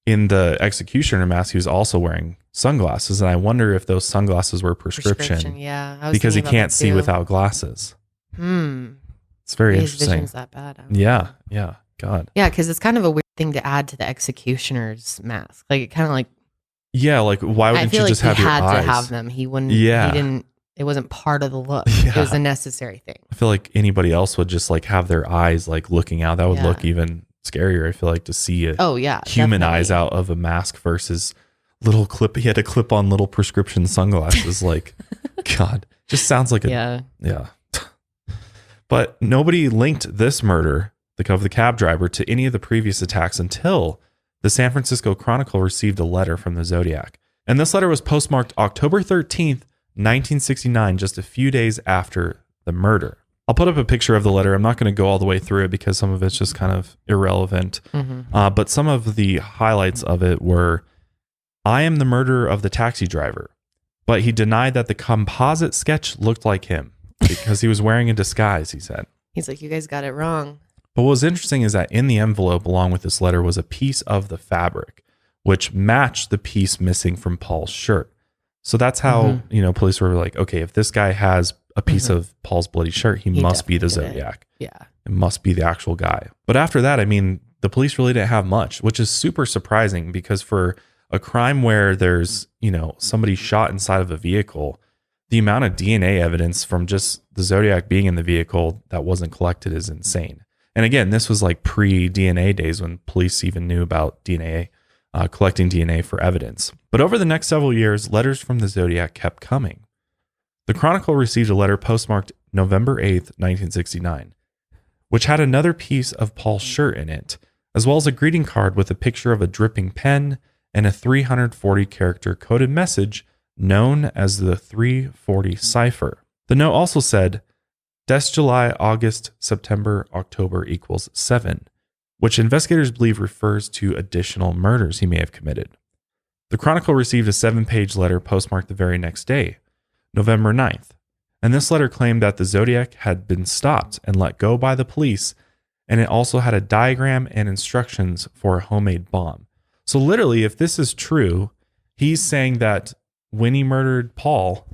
in the executioner mask, he was also wearing sunglasses. And I wonder if those sunglasses were prescription. Yeah. Because he can't see without glasses. It's very His interesting. vision's that bad. Yeah. God. Yeah, because it's kind of a weird thing to add to the executioner's mask. Like, it kind of like. Yeah, like, why wouldn't you just have your eyes? He had to have them. He wouldn't. Yeah. He didn't. It wasn't part of the look. It was a necessary thing. I feel like anybody else would just like have their eyes like looking out. That would look even scarier. I feel like to see a human eyes out of a mask versus little clip. He had to clip on little prescription sunglasses. Like, God, just sounds like a yeah. But nobody linked this murder, of the cab driver, to any of the previous attacks until the San Francisco Chronicle received a letter from the Zodiac. And this letter was postmarked October 13th, 1969, just a few days after the murder. I'll put up a picture of the letter. I'm not going to go all the way through it because some of it's just kind of irrelevant. But some of the highlights of it were, I am the murderer of the taxi driver, but he denied that the composite sketch looked like him because he was wearing a disguise, he said. He's like, you guys got it wrong. But what was interesting is that in the envelope along with this letter was a piece of the fabric, which matched the piece missing from Paul's shirt. So that's how, police were like, okay, if this guy has a piece of Paul's bloody shirt, he must be the Zodiac. Yeah. It must be the actual guy. But after that, I mean, the police really didn't have much, which is super surprising because for a crime where there's, somebody shot inside of a vehicle, the amount of DNA evidence from just the Zodiac being in the vehicle that wasn't collected is insane. And again, this was like pre-DNA days when police even knew about DNA, collecting DNA for evidence. But over the next several years, letters from the Zodiac kept coming. The Chronicle received a letter postmarked November 8th, 1969, which had another piece of Paul's shirt in it, as well as a greeting card with a picture of a dripping pen and a 340-character coded message known as the 340 Cipher. The note also said, Des July, August, September, October equals 7, which investigators believe refers to additional murders he may have committed. The Chronicle received a 7-page letter postmarked the very next day, November 9th, and this letter claimed that the Zodiac had been stopped and let go by the police, and it also had a diagram and instructions for a homemade bomb. So literally, if this is true, he's saying that when he murdered Paul,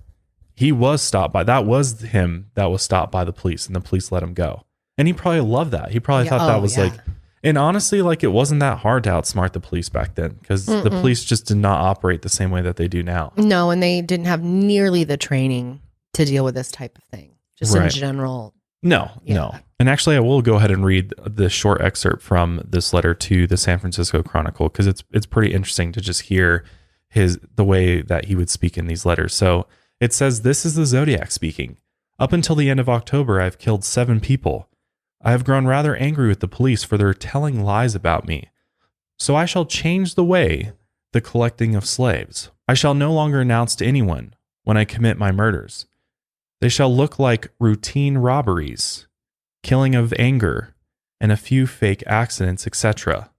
he was stopped by, that was him that was stopped by the police, and the police let him go. And he probably loved that. He probably thought that was like, and honestly, like, it wasn't that hard to outsmart the police back then because the police just did not operate the same way that they do now. No, and they didn't have nearly the training to deal with this type of thing, just in general. No. And actually, I will go ahead and read the short excerpt from this letter to the San Francisco Chronicle because it's pretty interesting to just hear the way that he would speak in these letters. So it says, "This is the Zodiac speaking. Up until the end of October, I've killed 7 people. I have grown rather angry with the police for their telling lies about me. So I shall change the collecting of slaves. I shall no longer announce to anyone when I commit my murders. They shall look like routine robberies, killing of anger, and a few fake accidents, etc.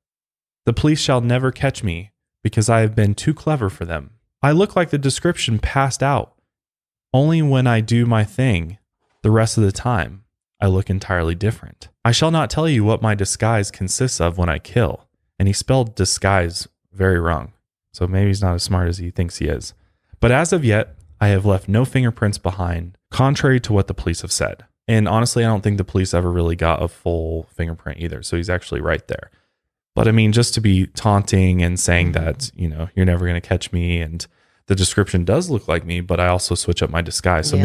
The police shall never catch me because I have been too clever for them. I look like the description passed out. Only when I do my thing, the rest of the time, I look entirely different. I shall not tell you what my disguise consists of when I kill." And he spelled disguise very wrong. So maybe he's not as smart as he thinks he is. "But as of yet, I have left no fingerprints behind, contrary to what the police have said." And honestly, I don't think the police ever really got a full fingerprint either. So he's actually right there. But I mean, just to be taunting and saying that, you're never going to catch me, and the description does look like me, but I also switch up my disguise. So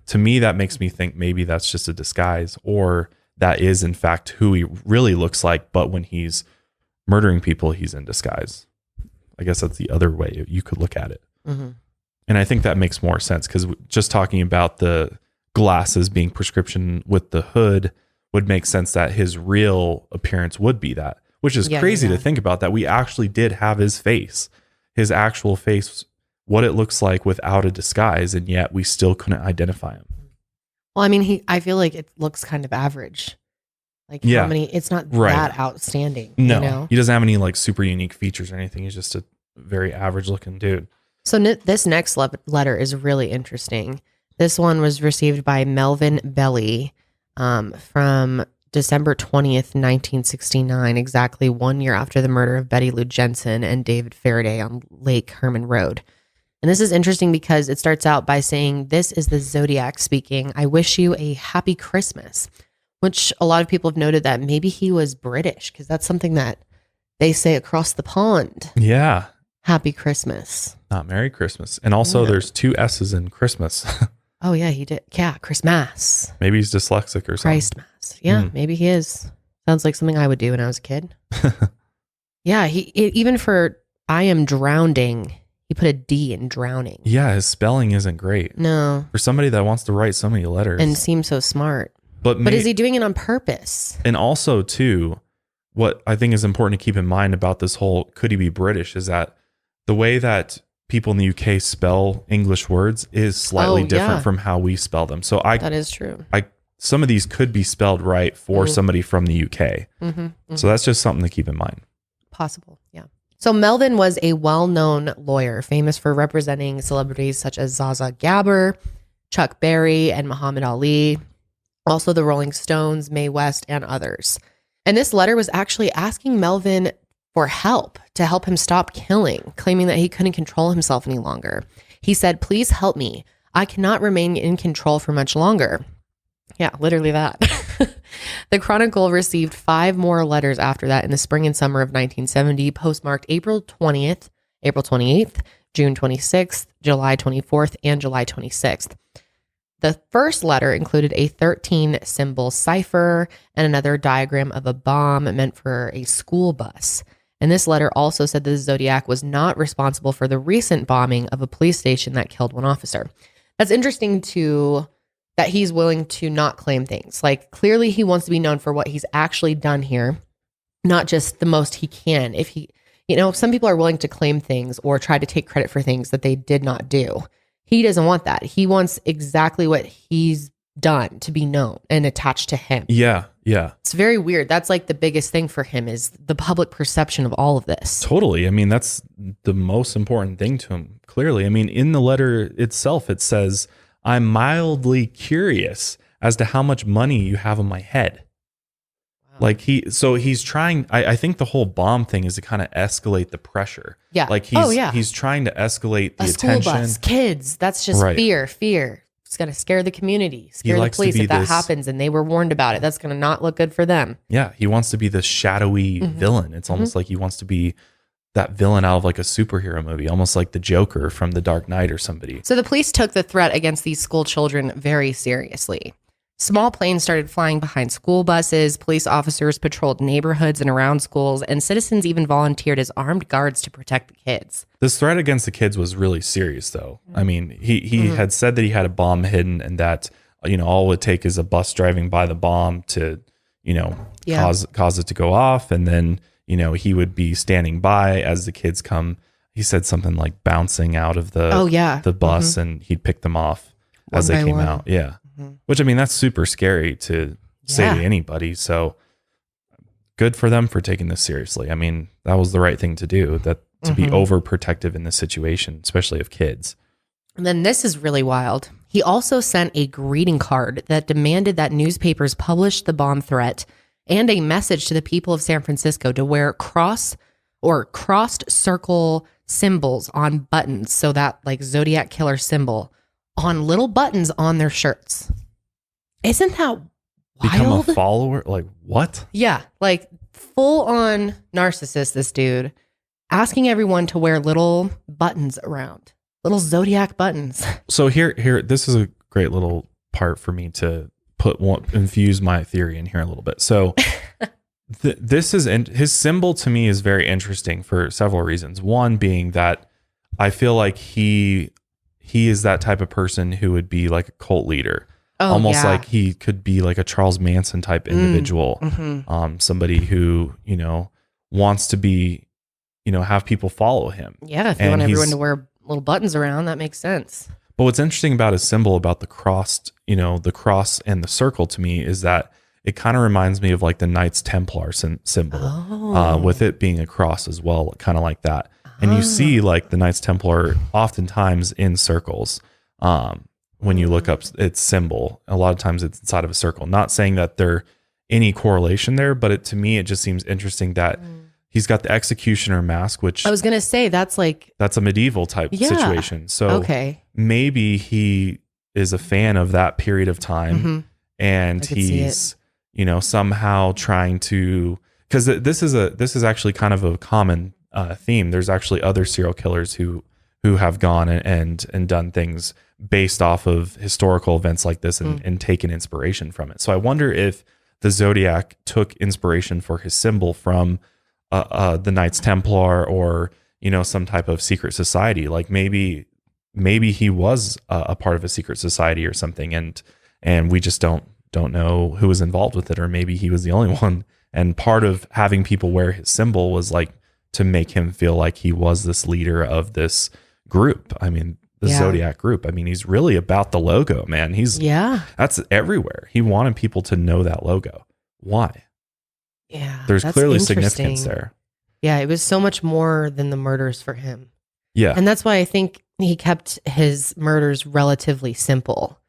to me, that makes me think maybe that's just a disguise, or that is in fact who he really looks like. But when he's murdering people, he's in disguise. I guess that's the other way you could look at it. And I think that makes more sense because just talking about the glasses being prescription with the hood would make sense that his real appearance would be that, which is crazy to think about, that we actually did have his actual face, what it looks like without a disguise, and yet we still couldn't identify him. Well, I mean, I feel like it looks kind of average. Like how many, it's not that outstanding. No, he doesn't have any like super unique features or anything. He's just a very average looking dude. So this next letter is really interesting This one was received by Melvin Belly from December 20th, 1969, exactly 1 year after the murder of Betty Lou Jensen and David Faraday on Lake Herman Road. And this is interesting because it starts out by saying, "This is the Zodiac speaking. I wish you a happy Christmas," which a lot of people have noted that maybe he was British, because that's something that they say across the pond. Yeah. Happy Christmas. Not Merry Christmas. And also there's 2 S's in Christmas. Oh, yeah, he did. Yeah, Christmas. Maybe he's dyslexic or something. Christmas. Yeah, maybe he is. Sounds like something I would do when I was a kid. Yeah, even for I am drowning, he put a D in drowning. Yeah, his spelling isn't great. No. For somebody that wants to write so many letters. And seems so smart. But is he doing it on purpose? And also, too, what I think is important to keep in mind about this whole could he be British is that the way that people in the UK spell English words is slightly different from how we spell them. So that is true. Some of these could be spelled right for somebody from the UK. So that's just something to keep in mind. Possible, yeah. So Melvin was a well-known lawyer, famous for representing celebrities such as Zaza Gabor, Chuck Berry, and Muhammad Ali, also the Rolling Stones, Mae West, and others. And this letter was actually asking Melvin for help to help him stop killing, claiming that he couldn't control himself any longer. He said, "Please help me. I cannot remain in control for much longer." Yeah, literally that. The Chronicle received 5 more letters after that in the spring and summer of 1970, postmarked April 20th, April 28th, June 26th, July 24th, and July 26th. The first letter included a 13-symbol cipher and another diagram of a bomb meant for a school bus. And this letter also said that the Zodiac was not responsible for the recent bombing of a police station that killed one officer. That's interesting that he's willing to not claim things. Like, clearly he wants to be known for what he's actually done here, not just the most he can. If he, some people are willing to claim things or try to take credit for things that they did not do. He doesn't want that. He wants exactly what he's done to be known and attached to him. Yeah. It's very weird. That's like the biggest thing for him is the public perception of all of this. Totally. I mean, that's the most important thing to him, clearly. I mean, in the letter itself, it says, "I'm mildly curious as to how much money you have on my head." Wow. Like he's trying, I think the whole bomb thing is to kind of escalate the pressure. Yeah. Like he's trying to escalate the attention. School bus, kids, that's just fear. It's going to scare the community, scare the police if that happens and they were warned about it. That's going to not look good for them. Yeah. He wants to be this shadowy villain. It's almost like he wants to be that villain out of like a superhero movie, almost like the Joker from The Dark Knight or somebody. So the police took the threat against these school children very seriously. Small planes started flying behind school buses, police officers patrolled neighborhoods and around schools, and citizens even volunteered as armed guards to protect the kids. This threat against the kids was really serious, though. I mean, he had said that he had a bomb hidden and that, all it would take is a bus driving by the bomb to, cause it to go off. And then, he would be standing by as the kids come. He said something like bouncing out of the bus and he'd pick them off as they came out. Yeah. Which, I mean, that's super scary to say to anybody. So good for them for taking this seriously. I mean, that was the right thing to do, to be overprotective in this situation, especially of kids. And then this is really wild. He also sent a greeting card that demanded that newspapers publish the bomb threat and a message to the people of San Francisco to wear crossed circle symbols on buttons. So that like Zodiac Killer symbol on little buttons on their shirts. Isn't that wild? Become a follower? Like what? Yeah, like full on narcissist, this dude, asking everyone to wear little buttons around, little Zodiac buttons. So here, this is a great little part for me to infuse my theory in here a little bit. So his symbol to me is very interesting for several reasons. One being that I feel like he is that type of person who would be like a cult leader. Almost like he could be like a Charles Manson type individual. Somebody who, wants to be, have people follow him. Yeah. If you want everyone to wear little buttons around, that makes sense. But what's interesting about his symbol, about the cross and the circle to me is that it kind of reminds me of like the Knights Templar symbol, with it being a cross as well, kind of like that. And you see like the Knights Templar oftentimes in circles. when you look up its symbol. A lot of times it's inside of a circle. Not saying that there any correlation there, but to me, it just seems interesting that he's got the executioner mask, which I was going to say that's a medieval type situation. So maybe he is a fan of that period of time, and he's, somehow trying to, because this is actually kind of a common theme. There's actually other serial killers who have gone and done things based off of historical events like this and taken inspiration from it. So I wonder if the Zodiac took inspiration for his symbol from the Knights Templar or, some type of secret society. Like maybe he was a part of a secret society or something, and we just don't know who was involved with it, or maybe he was the only one. And part of having people wear his symbol was like to make him feel like he was this leader of this group. I mean, the Zodiac group. I mean, he's really about the logo, man. That's everywhere. He wanted people to know that logo. Why? Yeah. There's clearly significance there. Yeah. It was so much more than the murders for him. Yeah. And that's why I think he kept his murders relatively simple.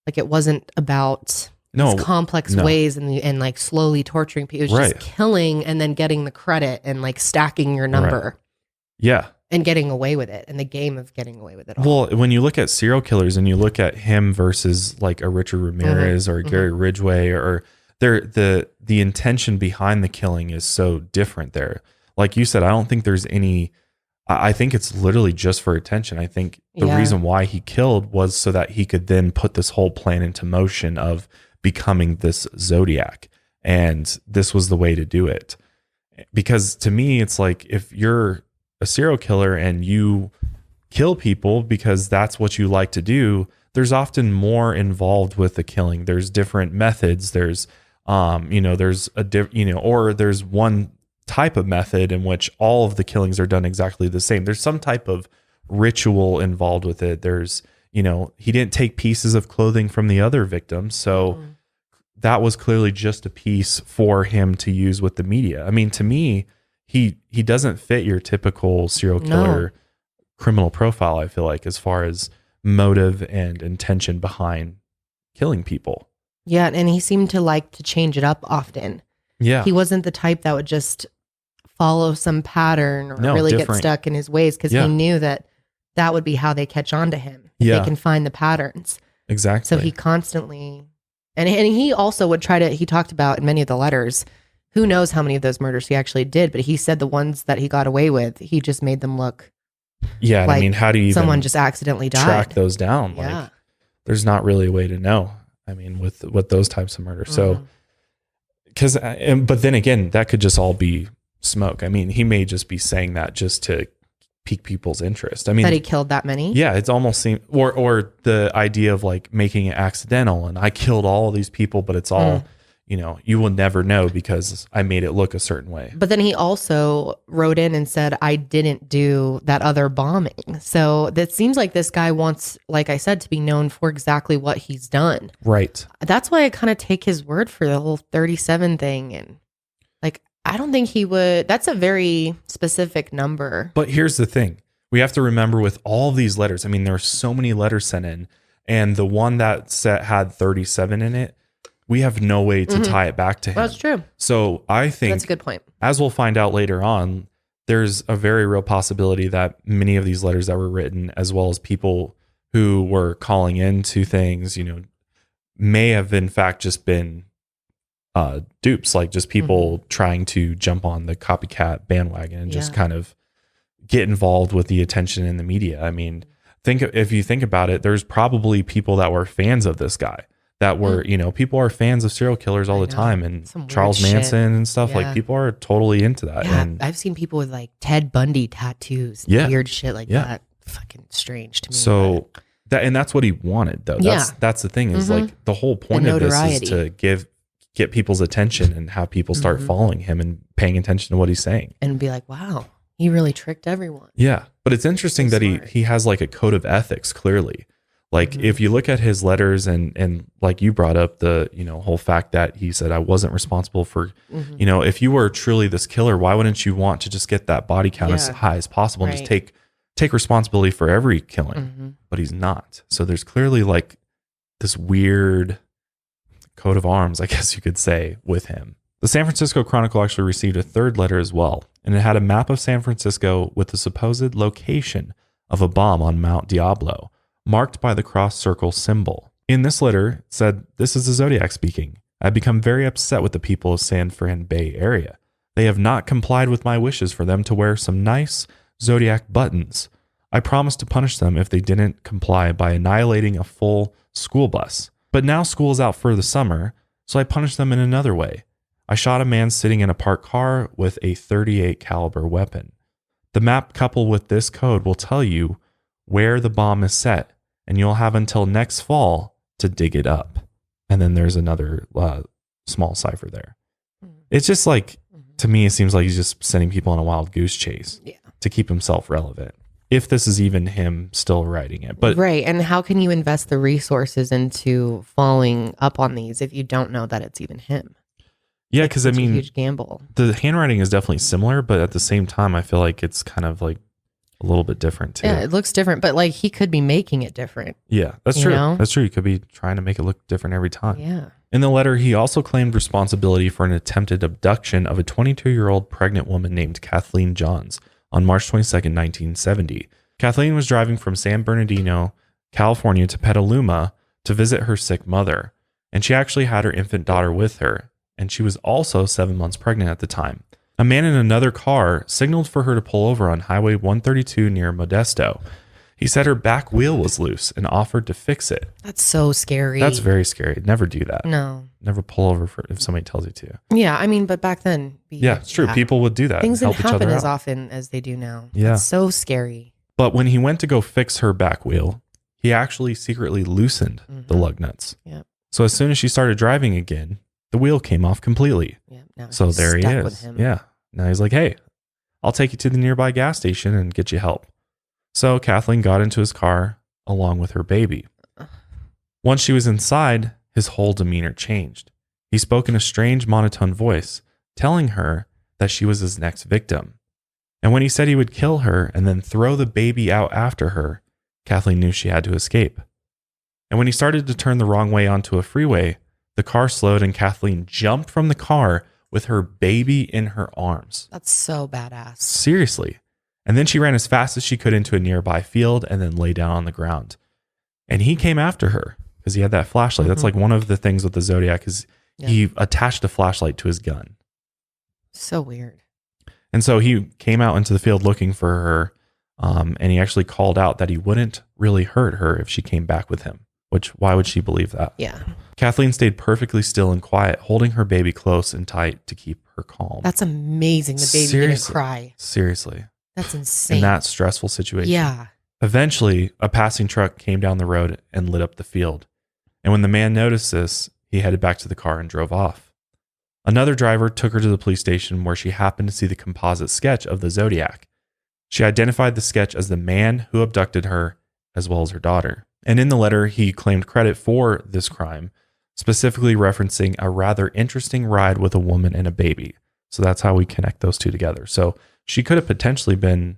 Like it wasn't about these complex ways and like slowly torturing people. It was just killing and then getting the credit and like stacking your number. Right. Yeah. And getting away with it, and the game of getting away with it all. Well, when you look at serial killers and you look at him versus like a Richard Ramirez or Gary Ridgway, or the intention behind the killing is so different there. Like you said, I don't think there's any, I think it's literally just for attention. I think the reason why he killed was so that he could then put this whole plan into motion of becoming this Zodiac. And this was the way to do it. Because to me, it's like, if you're a serial killer and you kill people because that's what you like to do, there's often more involved with the killing. There's different methods. There's there's or there's one type of method in which all of the killings are done exactly the same. There's some type of ritual involved with it. There's, he didn't take pieces of clothing from the other victims, so that was clearly just a piece for him to use with the media. I mean, to me, he doesn't fit your typical serial killer criminal profile, I feel like, as far as motive and intention behind killing people. Yeah, and he seemed to like to change it up often. Yeah. He wasn't the type that would just follow some pattern or really get stuck in his ways, because he knew that would be how they catch on to him. If they can find the patterns. Exactly. So he constantly, and he also would he talked about in many of the letters, who knows how many of those murders he actually did, but he said the ones that he got away with, he just made them look like, I mean, how do you someone just accidentally died? Track those down? Yeah. Like, there's not really a way to know. I mean, with those types of murders. So, but then again, that could just all be smoke. I mean, he may just be saying that just to pique people's interest. I mean, that he killed that many. Yeah, it's almost seemed, or the idea of like making it accidental, and I killed all of these people, but it's all. You will never know because I made it look a certain way. But then he also wrote in and said, I didn't do that other bombing. So that seems like this guy wants, like I said, to be known for exactly what he's done. Right. That's why I kind of take his word for the whole 37 thing. And like, I don't think he would. That's a very specific number. But here's the thing. We have to remember with all of these letters, I mean, there are so many letters sent in, and the one that had 37 in it, we have no way to tie it back to him. That's true. So I think that's a good point. As we'll find out later on, there's a very real possibility that many of these letters that were written, as well as people who were calling into things, may have in fact just been dupes, like just people trying to jump on the copycat bandwagon and just kind of get involved with the attention in the media. I mean, if you think about it, there's probably people that were fans of this guy. That were, people are fans of serial killers all the time, and Charles Manson and stuff. Like, people are totally into that. Yeah, and I've seen people with like Ted Bundy tattoos, and weird shit like that. Fucking strange to me. So that's what he wanted, though. That's the thing is like the whole point of this is to get people's attention and have people start following him and paying attention to what he's saying, and be like, wow, he really tricked everyone. Yeah, but it's interesting that he has like a code of ethics clearly. Like if you look at his letters and like you brought up the, whole fact that he said, I wasn't responsible for, if you were truly this killer, why wouldn't you want to just get that body count as high as possible and just take responsibility for every killing? But he's not. So there's clearly like this weird coat of arms, I guess you could say, with him. The San Francisco Chronicle actually received a third letter as well, and it had a map of San Francisco with the supposed location of a bomb on Mount Diablo, marked by the cross circle symbol. In this letter, it said, "This is the Zodiac speaking. I've become very upset with the people of San Fran Bay Area. They have not complied with my wishes for them to wear some nice Zodiac buttons. I promised to punish them if they didn't comply by annihilating a full school bus. But now school is out for the summer, so I punished them in another way. I shot a man sitting in a parked car with a .38 caliber weapon. The map coupled with this code will tell you where the bomb is set, and you'll have until next fall to dig it up." And then there's another small cipher there. It's just like, to me, it seems like he's just sending people on a wild goose chase to keep himself relevant. If this is even him still writing it. But right. And how can you invest the resources into following up on these if you don't know that it's even him? Yeah, because I mean, a huge gamble. The handwriting is definitely similar, but at the same time, I feel like it's kind of like a little bit different too. Yeah, it looks different, but like he could be making it different. Yeah, that's true. That's true. He could be trying to make it look different every time. Yeah. In the letter, he also claimed responsibility for an attempted abduction of a 22-year-old pregnant woman named Kathleen Johns on March 22nd, 1970. Kathleen was driving from San Bernardino, California to Petaluma to visit her sick mother, and she actually had her infant daughter with her, and she was also 7 months pregnant at the time. A man in another car signaled for her to pull over on Highway 132 near Modesto. He said her back wheel was loose and offered to fix it. That's so scary. That's very scary. Never do that. No. Never pull over if somebody tells you to. Yeah, I mean, but back then. Yeah, it's true. People would do that. Things didn't happen as out. often as they do now. Yeah. It's so scary. But when he went to go fix her back wheel, he actually secretly loosened the lug nuts. Yep. So as soon as she started driving again, the wheel came off completely. Yep. So there he is. Yeah. Now he's like, "Hey, I'll take you to the nearby gas station and get you help." So Kathleen got into his car along with her baby. Once she was inside, his whole demeanor changed. He spoke in a strange monotone voice, telling her that she was his next victim. And when he said he would kill her and then throw the baby out after her, Kathleen knew she had to escape. And when he started to turn the wrong way onto a freeway, the car slowed and Kathleen jumped from the car with her baby in her arms. That's so badass. Seriously. And then she ran as fast as she could into a nearby field and then lay down on the ground. And he came after her because he had that flashlight. That's like one of the things with the Zodiac is he attached a flashlight to his gun. So weird. And so he came out into the field looking for her. And he actually called out that he wouldn't really hurt her if she came back with him. Which, why would she believe that? Yeah. Kathleen stayed perfectly still and quiet, holding her baby close and tight to keep her calm. That's amazing. The baby didn't cry. Seriously. That's insane. In that stressful situation. Yeah. Eventually, a passing truck came down the road and lit up the field. And when the man noticed this, he headed back to the car and drove off. Another driver took her to the police station where she happened to see the composite sketch of the Zodiac. She identified the sketch as the man who abducted her, as well as her daughter. And in the letter, he claimed credit for this crime, specifically referencing a rather interesting ride with a woman and a baby. So that's how we connect those two together. So she could have potentially been,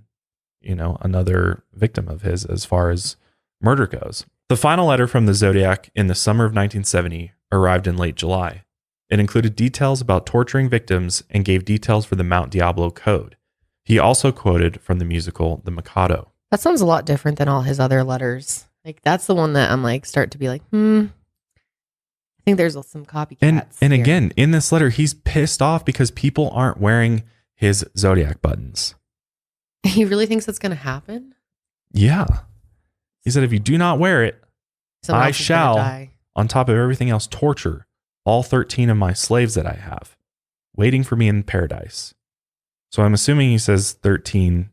another victim of his as far as murder goes. The final letter from the Zodiac in the summer of 1970 arrived in late July. It included details about torturing victims and gave details for the Mount Diablo Code. He also quoted from the musical The Mikado. That sounds a lot different than all his other letters. Like, that's the one that I'm like, start to be like, I think there's some copycats. And again, in this letter, he's pissed off because people aren't wearing his Zodiac buttons. He really thinks that's going to happen? Yeah. He said, if you do not wear it, I shall, on top of everything else, torture all 13 of my slaves that I have, waiting for me in paradise. So I'm assuming he says 13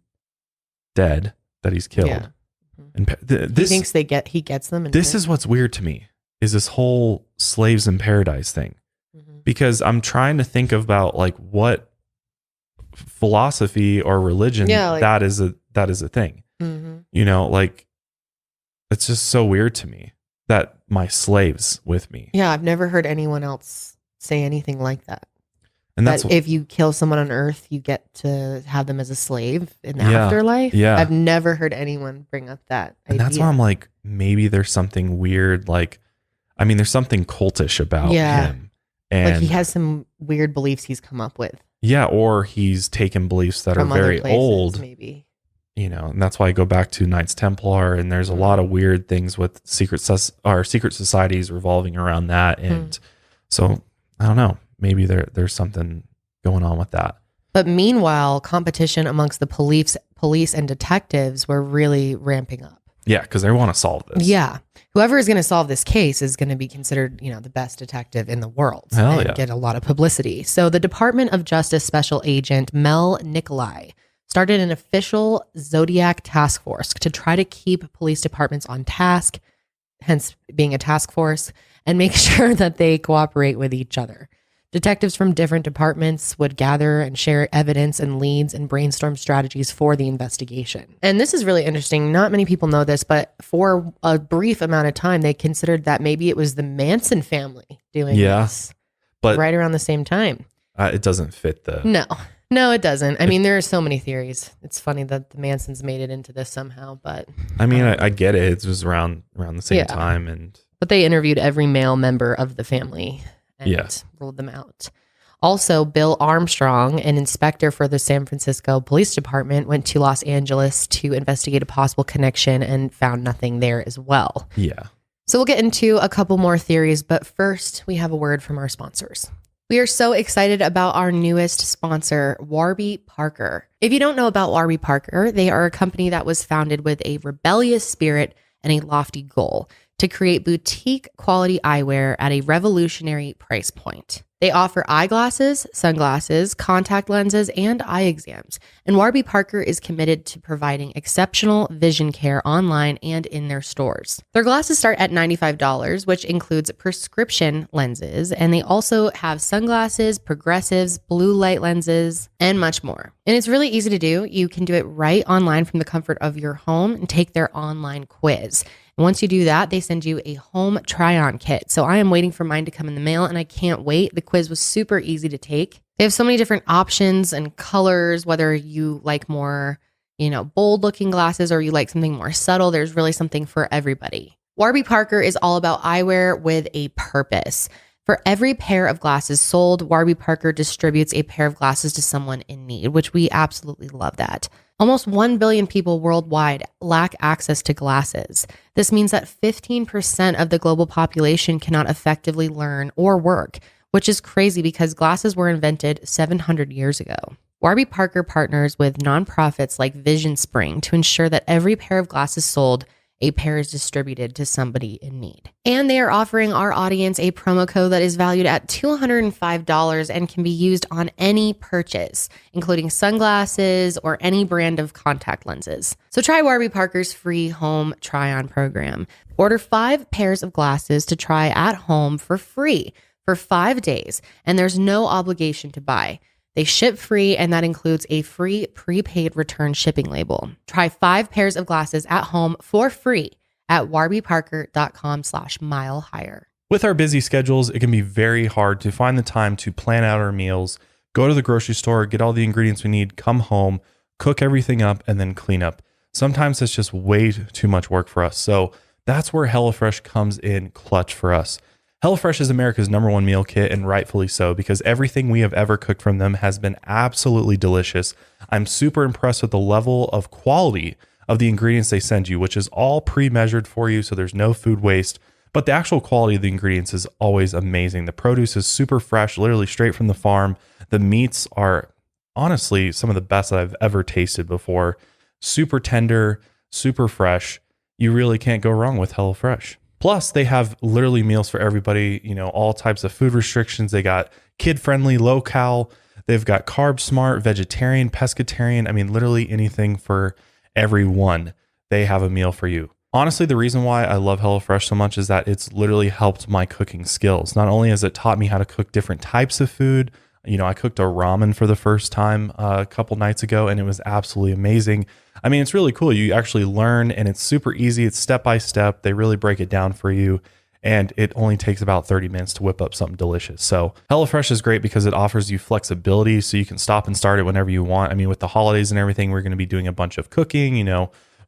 dead that he's killed. Yeah. And he thinks he gets them. This is what's weird to me, is this whole slaves in paradise thing. Because I'm trying to think about like what philosophy or religion that is a thing. Like it's just so weird to me that my slaves with me. Yeah, I've never heard anyone else say anything like that. And that if you kill someone on Earth, you get to have them as a slave in the afterlife. Yeah. I've never heard anyone bring up that idea. And that's why I'm like, maybe there's something weird, like I mean, there's something cultish about him. And like he has some weird beliefs he's come up with. Yeah, or he's taken beliefs that are very old. Maybe. You know, and that's why I go back to Knights Templar, and there's a lot of weird things with secret societies revolving around that. And so I don't know, maybe there's something going on with that. But meanwhile, competition amongst the police and detectives were really ramping up. Yeah, because they want to solve this. Yeah. Whoever is going to solve this case is going to be considered, the best detective in the world and get a lot of publicity. So the Department of Justice Special Agent Mel Nikolai started an official Zodiac task force to try to keep police departments on task, hence being a task force, and make sure that they cooperate with each other. Detectives from different departments would gather and share evidence and leads and brainstorm strategies for the investigation. And this is really interesting. Not many people know this, but for a brief amount of time, they considered that maybe it was the Manson family doing this. But right around the same time. It doesn't fit the... No, it doesn't. I mean, there are so many theories. It's funny that the Mansons made it into this somehow, but... I mean, I get it. It was around the same time. But they interviewed every male member of the family and ruled them out. Also, Bill Armstrong, an inspector for the San Francisco Police Department, went to Los Angeles to investigate a possible connection and found nothing there as well. Yeah. So we'll get into a couple more theories, but first we have a word from our sponsors. We are so excited about our newest sponsor, Warby Parker. If you don't know about Warby Parker, they are a company that was founded with a rebellious spirit and a lofty goal to create boutique quality eyewear at a revolutionary price point. They offer eyeglasses, sunglasses, contact lenses, and eye exams. And Warby Parker is committed to providing exceptional vision care online and in their stores. Their glasses start at $95, which includes prescription lenses, and they also have sunglasses, progressives, blue light lenses, and much more. And it's really easy to do. You can do it right online from the comfort of your home and take their online quiz. And once you do that, they send you a home try-on kit. So I am waiting for mine to come in the mail, and I can't wait. The quiz was super easy to take. They have so many different options and colors, whether you like more, bold looking glasses or you like something more subtle. There's really something for everybody. Warby Parker is all about eyewear with a purpose. For every pair of glasses sold, Warby Parker distributes a pair of glasses to someone in need, which we absolutely love that. Almost 1 billion people worldwide lack access to glasses. This means that 15% of the global population cannot effectively learn or work, which is crazy because glasses were invented 700 years ago. Warby Parker partners with nonprofits like Vision Spring to ensure that every pair of glasses sold, a pair is distributed to somebody in need. And they are offering our audience a promo code that is valued at $205 and can be used on any purchase, including sunglasses or any brand of contact lenses. So try Warby Parker's free home try-on program. Order 5 pairs of glasses to try at home for free for 5 days, and there's no obligation to buy. They ship free, and that includes a free prepaid return shipping label. Try 5 pairs of glasses at home for free at warbyparker.com/milehigher. With our busy schedules, it can be very hard to find the time to plan out our meals, go to the grocery store, get all the ingredients we need, come home, cook everything up, and then clean up. Sometimes it's just way too much work for us. So that's where HelloFresh comes in clutch for us. HelloFresh is America's #1 meal kit, and rightfully so, because everything we have ever cooked from them has been absolutely delicious. I'm super impressed with the level of quality of the ingredients they send you, which is all pre-measured for you, so there's no food waste. But the actual quality of the ingredients is always amazing. The produce is super fresh, literally straight from the farm. The meats are honestly some of the best that I've ever tasted before. Super tender, super fresh. You really can't go wrong with HelloFresh. Plus, they have literally meals for everybody, all types of food restrictions. They got kid-friendly, low-cal. They've got carb-smart, vegetarian, pescatarian. I mean, literally anything for everyone. They have a meal for you. Honestly, the reason why I love HelloFresh so much is that it's literally helped my cooking skills. Not only has it taught me how to cook different types of food, I cooked a ramen for the first time a couple nights ago, and it was absolutely amazing. I mean, it's really cool. You actually learn, and it's super easy. It's step by step. They really break it down for you, and it only takes about 30 minutes to whip up something delicious. So HelloFresh is great because it offers you flexibility, so you can stop and start it whenever you want. I mean, with the holidays and everything, we're going to be doing a bunch of cooking,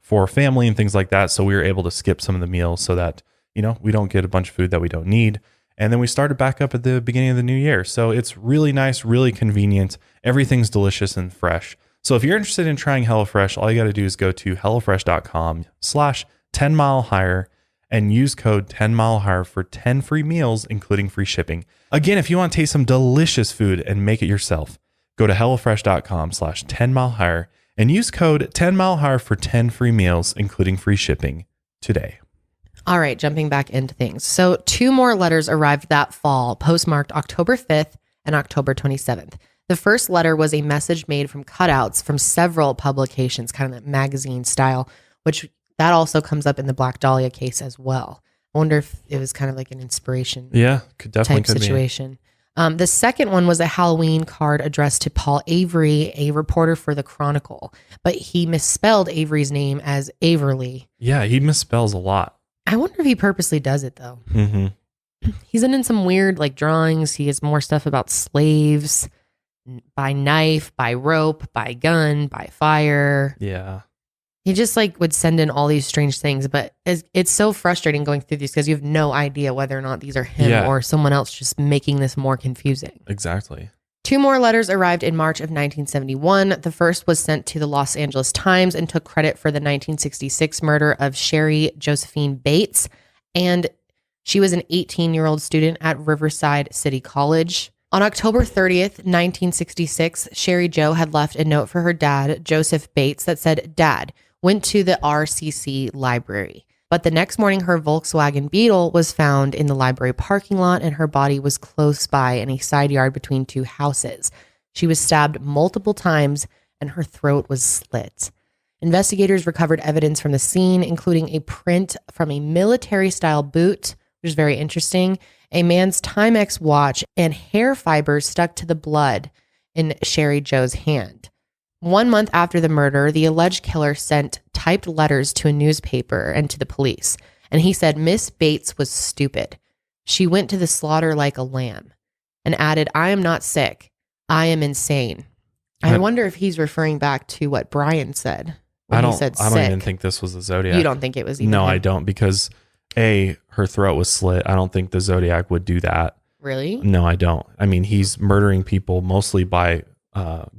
for family and things like that. So we were able to skip some of the meals so that we don't get a bunch of food that we don't need. And then we started back up at the beginning of the new year. So it's really nice, really convenient. Everything's delicious and fresh. So if you're interested in trying HelloFresh, all you got to do is go to hellofresh.com/10milehigher and use code 10milehigher for 10 free meals, including free shipping. Again, if you want to taste some delicious food and make it yourself, go to hellofresh.com/10milehigher and use code 10milehigher for 10 free meals, including free shipping today. All right, jumping back into things. So 2 more letters arrived that fall, postmarked October 5th and October 27th. The first letter was a message made from cutouts from several publications, kind of that magazine style, which that also comes up in the Black Dahlia case as well. I wonder if it was kind of like an inspiration type situation. The second one was a Halloween card addressed to Paul Avery, a reporter for the Chronicle, but he misspelled Avery's name as Averly. Yeah, he misspells a lot. I wonder if he purposely does it though. Mm-hmm. He's in some weird like drawings. He has more stuff about slaves, by knife, by rope, by gun, by fire. Yeah. He just like would send in all these strange things, but it's so frustrating going through these because you have no idea whether or not these are him or someone else just making this more confusing. Exactly. 2 more letters arrived in March of 1971. The first was sent to the Los Angeles Times and took credit for the 1966 murder of Sherry Josephine Bates. And she was an 18-year-old student at Riverside City College. On October 30th, 1966, Sherry Jo had left a note for her dad, Joseph Bates, that said, "Dad, went to the RCC library." But the next morning, her Volkswagen Beetle was found in the library parking lot and her body was close by in a side yard between 2 houses. She was stabbed multiple times and her throat was slit. Investigators recovered evidence from the scene, including a print from a military-style boot, which is very interesting, a man's Timex watch, and hair fibers stuck to the blood in Sherry Jo's hand. 1 month after the murder, the alleged killer sent typed letters to a newspaper and to the police. And he said, "Miss Bates was stupid. She went to the slaughter like a lamb," and added, "I am not sick. I am insane." I wonder if he's referring back to what Brian said. I don't even think this was the Zodiac. You don't think it was even No, him? I don't, because her throat was slit. I don't think the Zodiac would do that. Really? No, I don't. I mean, he's murdering people mostly by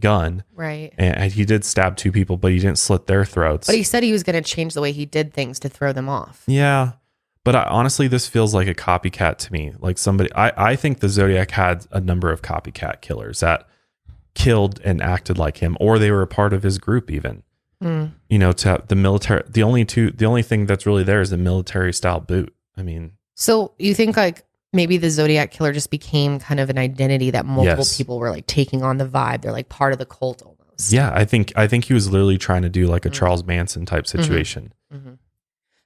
gun. Right. And he did stab 2 people, but he didn't slit their throats. But he said he was going to change the way he did things to throw them off. Yeah. But honestly, this feels like a copycat to me. Like somebody, I think the Zodiac had a number of copycat killers that killed and acted like him, or they were a part of his group even. To have the military, the only thing that's really there is the military style boot. I mean, so you think like maybe the Zodiac Killer just became kind of an identity that multiple people were like taking on the vibe. They're like part of the cult almost. Yeah, I think he was literally trying to do like a Charles Manson type situation. Mm-hmm.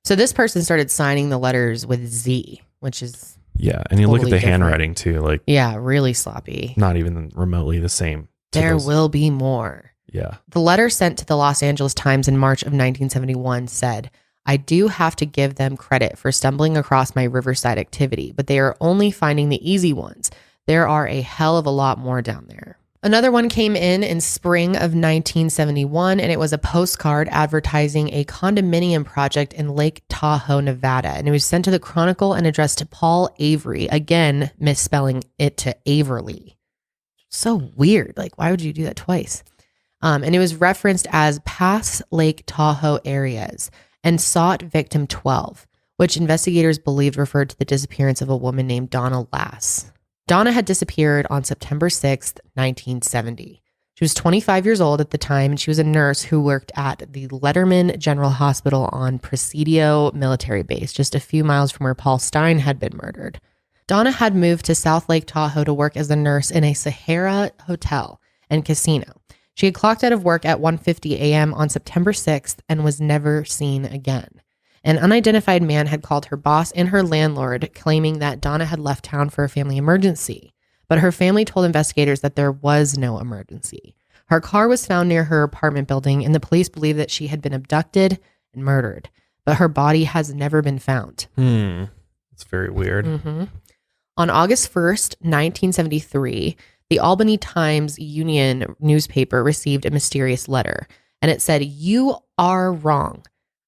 So this person started signing the letters with Z, which is and you look at the handwriting too, like really sloppy. Not even remotely the same. There will be more. Yeah. The letter sent to the Los Angeles Times in March of 1971 said, "I do have to give them credit for stumbling across my Riverside activity, but they are only finding the easy ones. There are a hell of a lot more down there." Another one came in spring of 1971, and it was a postcard advertising a condominium project in Lake Tahoe, Nevada. And it was sent to the Chronicle and addressed to Paul Avery, again, misspelling it to Averly. So weird. Like, why would you do that twice? And it was referenced as past Lake Tahoe areas and sought victim 12, which investigators believed referred to the disappearance of a woman named Donna Lass. Donna had disappeared on September 6th, 1970. She was 25 years old at the time, and she was a nurse who worked at the Letterman General Hospital on Presidio Military Base, just a few miles from where Paul Stein had been murdered. Donna had moved to South Lake Tahoe to work as a nurse in a Sahara hotel and casino. She had clocked out of work at 1:50 a.m. on September 6th and was never seen again. An unidentified man had called her boss and her landlord, claiming that Donna had left town for a family emergency. But her family told investigators that there was no emergency. Her car was found near her apartment building, and the police believe that she had been abducted and murdered. But her body has never been found. It's very weird. Mm-hmm. On August 1st, 1973, the Albany Times Union newspaper received a mysterious letter, and it said, "You are wrong.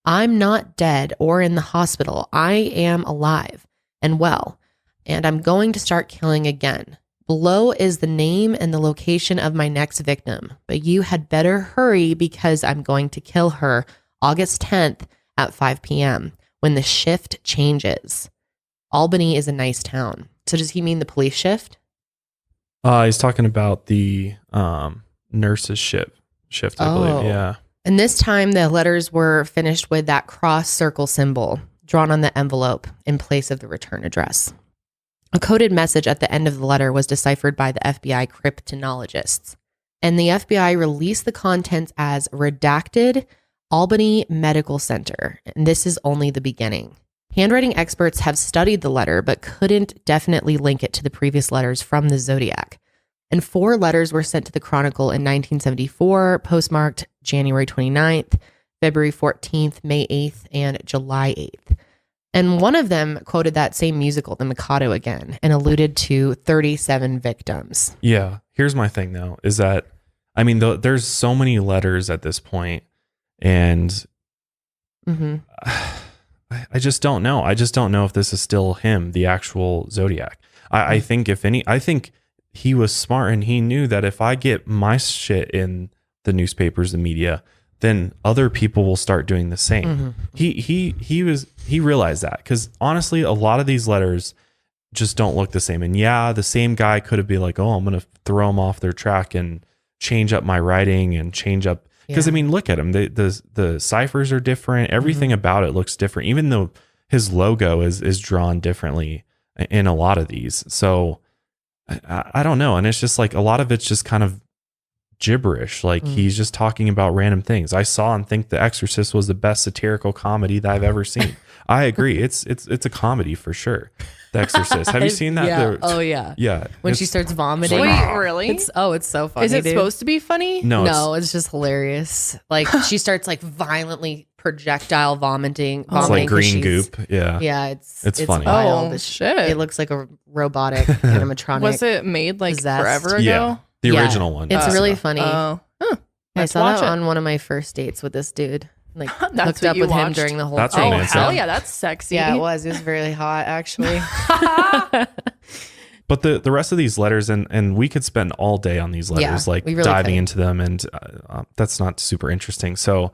I'm not dead or in the hospital. I am alive and well, and I'm going to start killing again. Below is the name and the location of my next victim, but you had better hurry because I'm going to kill her August 10th at 5 p.m. when the shift changes. Albany is a nice town. So does he mean the police shift? He's talking about the nurses shift, I believe. Yeah. And this time the letters were finished with that cross circle symbol drawn on the envelope in place of the return address. A coded message at the end of the letter was deciphered by the FBI cryptonologists, and the FBI released the contents as redacted Albany Medical Center. And this is only the beginning. Handwriting experts have studied the letter, but couldn't definitely link it to the previous letters from the Zodiac. And 4 letters were sent to the Chronicle in 1974, postmarked January 29th, February 14th, May 8th, and July 8th. And one of them quoted that same musical, The Mikado, again, and alluded to 37 victims. Yeah. Here's my thing, though, is that, I mean, there's so many letters at this point, and I just don't know. I just don't know if this is still him, the actual Zodiac. I think I think he was smart, and he knew that if I get my shit in the newspapers, the media, then other people will start doing the same. He realized that, because honestly, a lot of these letters just don't look the same. And yeah, the same guy could have been like, oh, I'm going to throw them off their track and change up my writing and change up. Because I mean, look at him. The ciphers are different. Everything about it looks different, even though his logo is drawn differently in a lot of these. So I don't know. And it's just like a lot of it's just kind of gibberish. Like he's just talking about random things. I saw and think The Exorcist was the best satirical comedy that I've ever seen. I agree. It's a comedy for sure. The Exorcist. Have you seen that? Yeah. Oh yeah. Yeah. When she starts vomiting. Wait, really? It's so funny. Is it supposed to be funny? No, it's just hilarious. Like she starts like violently projectile vomiting. It's like green goop. Yeah. Yeah, it's funny. Wild. Oh shit! It looks like a robotic animatronic. Was it made like Zest. forever ago? Yeah. The original one. It's really funny. Oh. I saw that on one of my first dates with this dude. Like hooked up with him during the whole That's thing. romantic. Hell yeah, that's sexy. Yeah, it was. It was very hot, actually. But the rest of these letters, and we could spend all day on these letters, like really diving into them, and that's not super interesting. So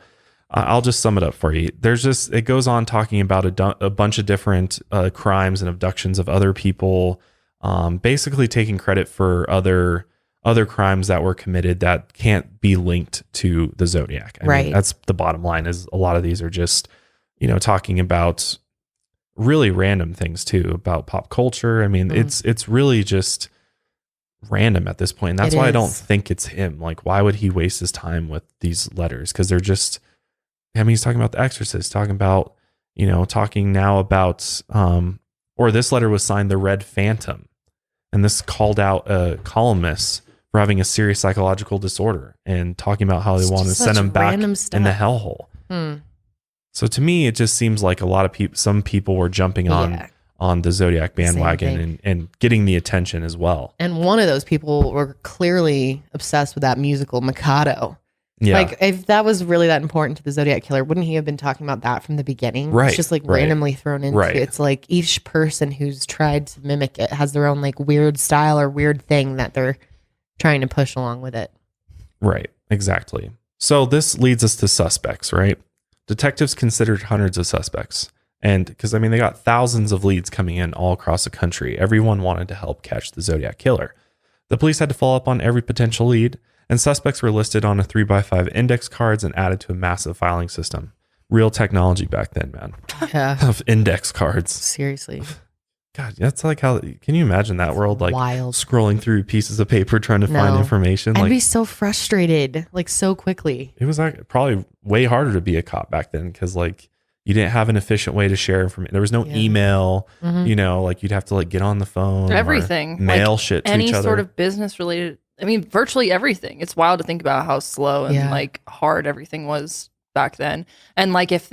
I'll just sum it up for you. It goes on talking about a bunch of different crimes and abductions of other people, basically taking credit for other crimes that were committed that can't be linked to the Zodiac. I mean, that's the bottom line. Is a lot of these are just, talking about really random things too, about pop culture. I mean, it's really just random at this point. And that's why I don't think it's him. Like, why would he waste his time with these letters? Because they're just, I mean, he's talking about The Exorcist, talking about, talking now about, or this letter was signed The Red Phantom. And this called out a columnist for having a serious psychological disorder and talking about how they want to send him back in the hellhole. So to me, it just seems like a lot of some people were jumping on the Zodiac bandwagon and getting the attention as well. And one of those people were clearly obsessed with that musical Mikado. Yeah. Like, if that was really that important to the Zodiac Killer, wouldn't he have been talking about that from the beginning? Right. It's just like randomly thrown into it. It's like each person who's tried to mimic it has their own like weird style or weird thing that they're trying to push along with it. Right. Exactly. So this leads us to suspects, right? Detectives considered hundreds of suspects. And because, I mean, they got thousands of leads coming in all across the country. Everyone wanted to help catch the Zodiac Killer. The police had to follow up on every potential lead, and suspects were listed on a 3x5 index cards and added to a massive filing system. Real technology back then, man. Yeah. Of index cards. Seriously. God, that's like how, can you imagine that world? Like wild. Scrolling through pieces of paper trying to find information. I'd be so frustrated, like so quickly. It was like probably way harder to be a cop back then because like you didn't have an efficient way to share information. There was no email, like you'd have to like get on the phone. Everything. Mail like shit to each other. Any sort of business related. I mean, virtually everything. It's wild to think about how slow and like hard everything was back then. And like if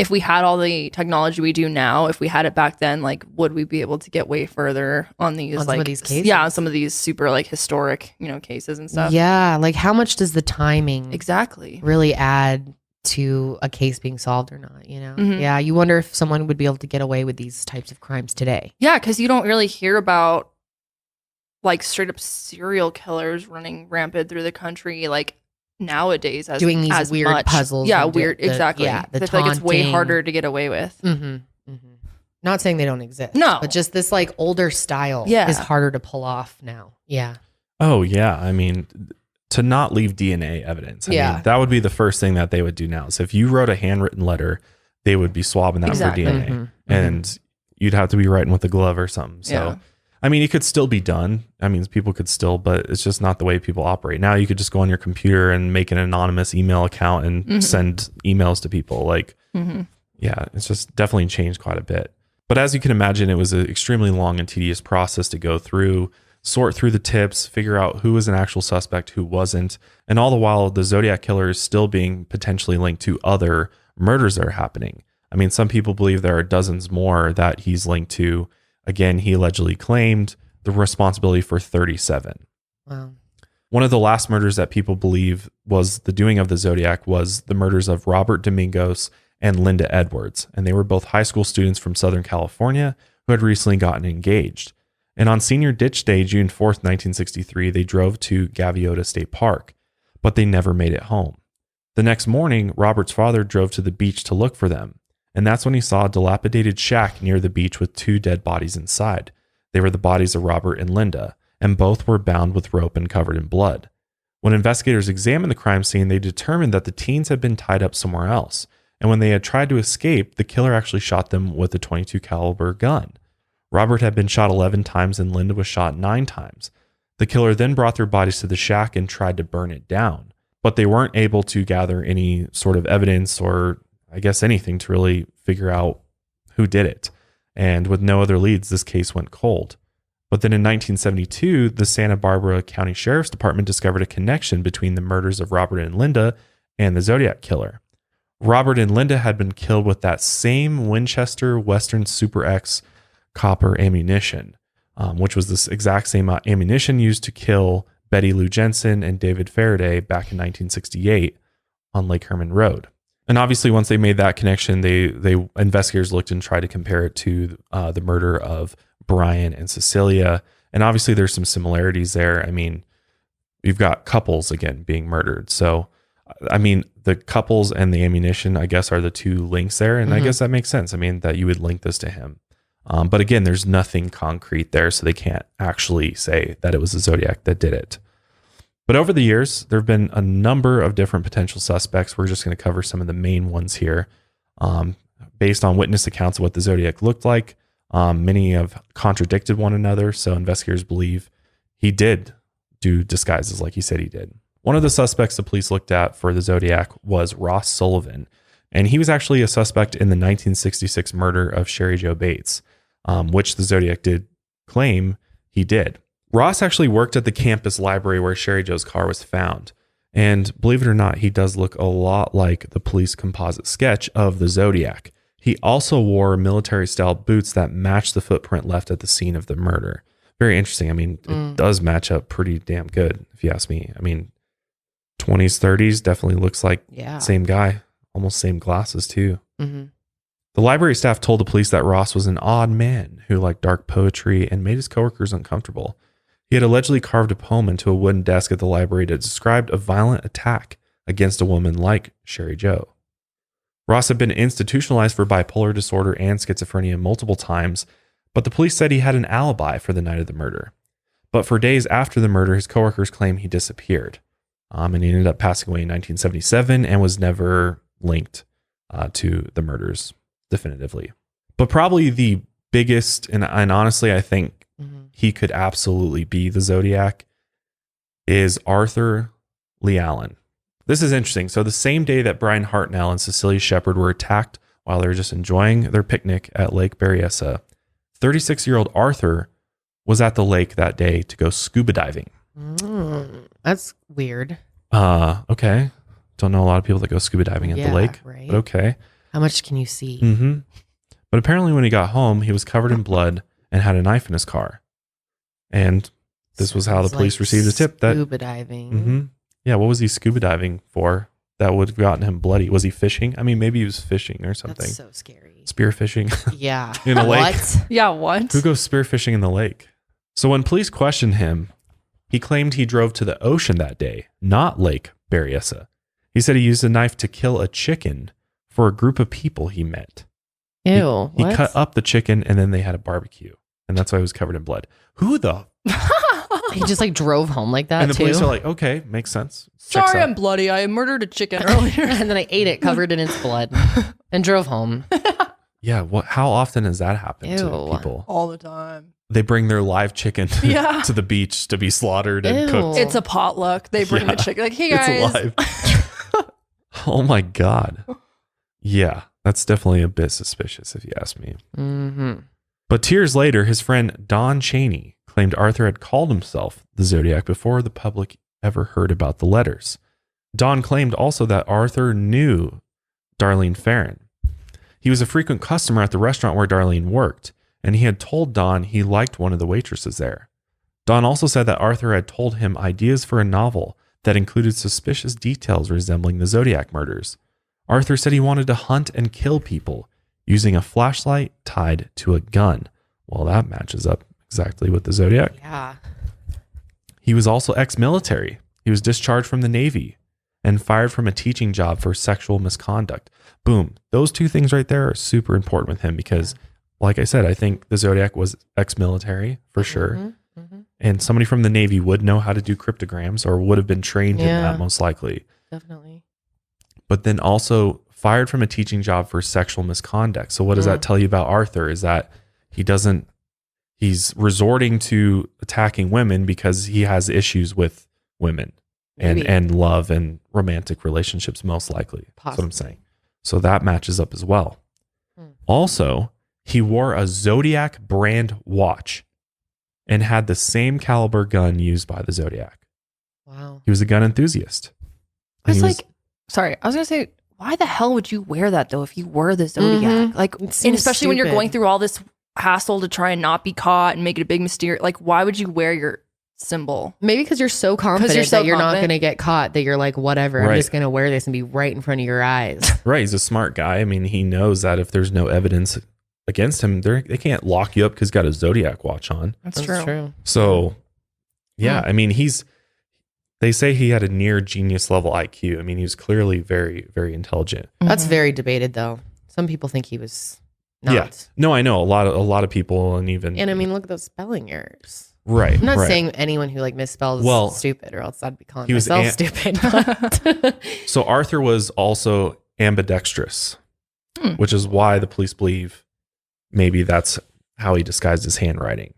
we had all the technology we do now, if we had it back then, like would we be able to get way further on these some of these cases? Yeah, on some of these super like historic, cases and stuff. Yeah, like how much does the timing exactly really add to a case being solved or not, you know? Mhm. Yeah, you wonder if someone would be able to get away with these types of crimes today. Yeah, because you don't really hear about like straight up serial killers running rampant through the country like nowadays as Doing these as weird much. puzzles. Yeah, and weird. Exactly. Yeah, I feel like it's way harder to get away with. Not saying they don't exist. No. But just this like older style Yeah. is harder to pull off now. Yeah. Oh, yeah. I mean, to not leave DNA evidence. I Yeah. mean, that would be the first thing that they would do now. So if you wrote a handwritten letter, they would be swabbing that Exactly. for DNA. And you'd have to be writing with a glove or something. So, Yeah. I mean, it could still be done. I mean, people could still, but it's just not the way people operate. Now you could just go on your computer and make an anonymous email account and send emails to people. Like, yeah, it's just definitely changed quite a bit. But as you can imagine, it was an extremely long and tedious process to go through, sort through the tips, figure out who was an actual suspect, who wasn't. And all the while, the Zodiac Killer is still being potentially linked to other murders that are happening. I mean, some people believe there are dozens more that he's linked to. Again, he allegedly claimed the responsibility for 37. Wow. One of the last murders that people believe was the doing of the Zodiac was the murders of Robert Domingos and Linda Edwards. And they were both high school students from Southern California who had recently gotten engaged. And on Senior Ditch Day, June 4th, 1963, they drove to Gaviota State Park, but they never made it home. The next morning, Robert's father drove to the beach to look for them. And that's when he saw a dilapidated shack near the beach with 2 dead bodies inside. They were the bodies of Robert and Linda, and both were bound with rope and covered in blood. When investigators examined the crime scene, they determined that the teens had been tied up somewhere else. And when they had tried to escape, the killer actually shot them with a .22 caliber gun. Robert had been shot 11 times and Linda was shot 9 times. The killer then brought their bodies to the shack and tried to burn it down, but they weren't able to gather any sort of evidence or I guess anything to really figure out who did it. And with no other leads, this case went cold. But then in 1972, the Santa Barbara County Sheriff's Department discovered a connection between the murders of Robert and Linda and the Zodiac Killer. Robert and Linda had been killed with that same Winchester Western Super X copper ammunition, which was this exact same ammunition used to kill Betty Lou Jensen and David Faraday back in 1968 on Lake Herman Road. And obviously, once they made that connection, they investigators looked and tried to compare it to the murder of Brian and Cecilia. And obviously, there's some similarities there. I mean, you've got couples again being murdered. So, I mean, the couples and the ammunition, I guess, are the 2 links there. And I guess that makes sense. I mean, that you would link this to him. But again, there's nothing concrete there, so they can't actually say that it was the Zodiac that did it. But over the years, there have been a number of different potential suspects. We're just going to cover some of the main ones here. Based on witness accounts of what the Zodiac looked like, many have contradicted one another, so investigators believe he did do disguises like he said he did. One of the suspects the police looked at for the Zodiac was Ross Sullivan, and he was actually a suspect in the 1966 murder of Sherry Jo Bates, which the Zodiac did claim he did. Ross actually worked at the campus library where Sherry Jo's car was found. And believe it or not, he does look a lot like the police composite sketch of the Zodiac. He also wore military-style boots that matched the footprint left at the scene of the murder. Very interesting. I mean, it does match up pretty damn good, if you ask me. I mean, 20s, 30s definitely looks like same guy. Almost same glasses, too. The library staff told the police that Ross was an odd man who liked dark poetry and made his coworkers uncomfortable. He had allegedly carved a poem into a wooden desk at the library that described a violent attack against a woman like Sherry Jo. Ross had been institutionalized for bipolar disorder and schizophrenia multiple times, but the police said he had an alibi for the night of the murder. But for days after the murder, his coworkers claim he disappeared. And he ended up passing away in 1977 and was never linked to the murders definitively. But probably the biggest, and honestly, I think he could absolutely be the Zodiac, is Arthur Lee Allen. This is interesting. So the same day that Brian Hartnell and Cecilia Shepard were attacked while they were just enjoying their picnic at Lake Berryessa, 36-year-old Arthur was at the lake that day to go scuba diving. That's weird. Okay. Don't know a lot of people that go scuba diving at the lake. Right. But okay. How much can you see? But apparently when he got home, he was covered in blood and had a knife in his car. And this was how the police received a tip that scuba diving. Yeah, what was he scuba diving for? that would have gotten him bloody? Was he fishing? I mean, maybe he was fishing or something. That's so scary. Spearfishing Yeah. in a lake. What? Yeah, what? Who goes spearfishing in the lake? So when police questioned him, he claimed he drove to the ocean that day, not Lake Berryessa. He said he used a knife to kill a chicken for a group of people he met. Ew. He what? cut up the chicken and then they had a barbecue. And that's why he was covered in blood. Who the? He just like drove home like that And the too. police are like, okay, makes sense. Checks Sorry, out. I'm bloody. I murdered a chicken earlier. And then I ate it covered in its blood and drove home. Yeah. What? How often has that happened to Ew. people? All the time. They bring their live chicken Yeah. to the beach to be slaughtered and Ew. cooked. It's a potluck. They bring Yeah. the chicken. Like, hey guys. It's alive. Oh my God. Yeah. That's definitely a bit suspicious if you ask me. Mm-hmm. But years later, his friend Don Chaney claimed Arthur had called himself the Zodiac before the public ever heard about the letters. Don claimed also that Arthur knew Darlene Ferran. He was a frequent customer at the restaurant where Darlene worked, and he had told Don he liked one of the waitresses there. Don also said that Arthur had told him ideas for a novel that included suspicious details resembling the Zodiac murders. Arthur said he wanted to hunt and kill people using a flashlight tied to a gun. Well, that matches up exactly with the Zodiac. Yeah. He was also ex-military. He was discharged from the Navy and fired from a teaching job for sexual misconduct. Boom. Those two things right there are super important with him because, like I said, I think the Zodiac was ex-military for sure. Mm-hmm. Mm-hmm. And somebody from the Navy would know how to do cryptograms or would have been trained in Yeah. that most likely. Definitely. But then also fired from a teaching job for sexual misconduct. So what does that tell you about Arthur is that he's resorting to attacking women because he has issues with women Maybe. and love and romantic relationships, most likely. That's what I'm saying. So that matches up as well. Also, he wore a Zodiac brand watch and had the same caliber gun used by the Zodiac. Wow. He was a gun enthusiast. And It's he was- like, sorry, I was going to say, why the hell would you wear that though if you were the Zodiac? Mhm. Like, It and seems especially when you're stupid. going through all this hassle to try and not be caught and make it a big mysterious. Like, why would you wear your symbol? Maybe because you're so confident you're so that you're not confident. going to get caught that you're like, whatever, I'm Right. just going to wear this and be right in front of your eyes. Right, he's a smart guy. I mean, he knows that if there's no evidence against him, they can't lock you up because he's got a Zodiac watch on. That's true. So, yeah, I mean, they say he had a near genius level IQ. I mean, he was clearly very, very intelligent. That's very debated though. Some people think he was not. Yeah. No, I know a lot of people, and even And I mean, look at those spelling errors. right. I'm not right. saying anyone who like misspells Well, is stupid, or else I'd be calling he was myself stupid. but- So Arthur was also ambidextrous, which is why the police believe maybe that's how he disguised his handwriting.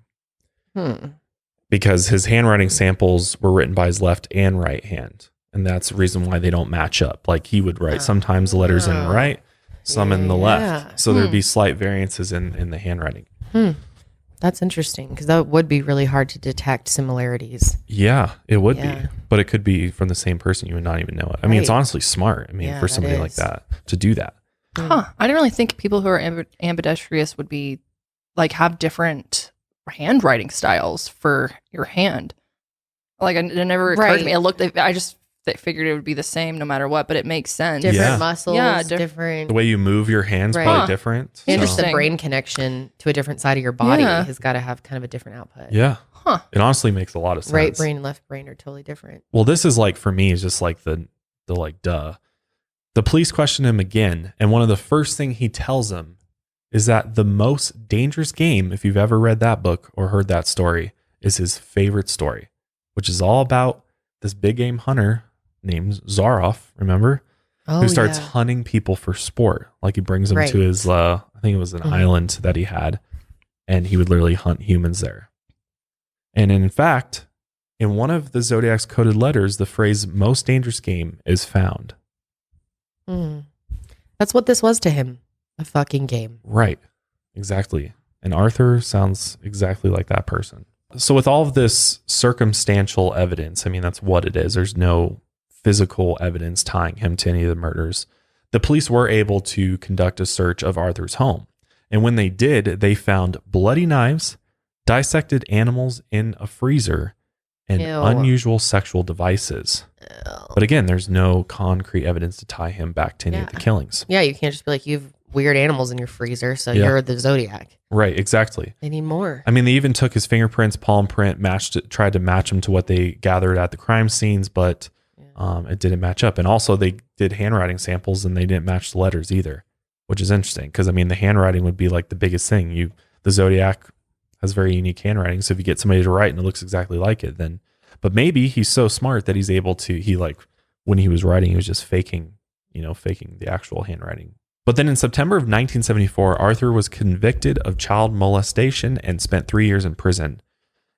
Because his handwriting samples were written by his left and right hand. And that's the reason why they don't match up. Like he would write sometimes the letters in the right, some in the Yeah. left. So there'd be slight variances in the handwriting. That's interesting because that would be really hard to detect similarities. Yeah, it would Yeah. be. But it could be from the same person. You would not even know it. I mean, it's Right. honestly smart. I mean, Yeah, for that somebody like is. that to do that. Huh. I didn't really think people who are ambidextrous would be like have different handwriting styles for your hand. Like it never occurred to me. I just figured it would be the same no matter what, but it makes sense. Different Yeah. muscles, Yeah, different. The way you move your hands Right. probably Huh. different. And So- just the Interesting. brain connection to a different side of your body Yeah. has got to have kind of a different output. Yeah. Huh. It honestly makes a lot of sense. Right brain, left brain are totally different. Well, this is like for me is just like the like duh. The police question him again, and one of the first thing he tells them is that the most dangerous game, if you've ever read that book or heard that story, is his favorite story, which is all about this big game hunter named Zaroff, remember? Oh, Who starts yeah. hunting people for sport. Like he brings them Right. to his I think it was an island that he had, and he would literally hunt humans there. And in fact, in one of the Zodiac's coded letters, the phrase most dangerous game is found. That's what this was to him. A fucking game. Right. Exactly. And Arthur sounds exactly like that person. So with all of this circumstantial evidence, I mean, that's what it is. There's no physical evidence tying him to any of the murders. The police were able to conduct a search of Arthur's home. And when they did, they found bloody knives, dissected animals in a freezer, and Ew. unusual sexual devices. Ew. But again, there's no concrete evidence to tie him back to any of the killings. Yeah, you can't just be like, you have weird animals in your freezer, so Yeah. you're the Zodiac. Right, exactly. They need more. I mean, they even took his fingerprints, palm print, tried to match them to what they gathered at the crime scenes, but it didn't match up. And also, they did handwriting samples, and they didn't match the letters either, which is interesting because, I mean, the handwriting would be like the biggest thing. The Zodiac has very unique handwriting, so if you get somebody to write and it looks exactly like it, then... But maybe he's so smart that he's able to... when he was writing, he was just faking the actual handwriting. But then in September of 1974, Arthur was convicted of child molestation and spent 3 years in prison.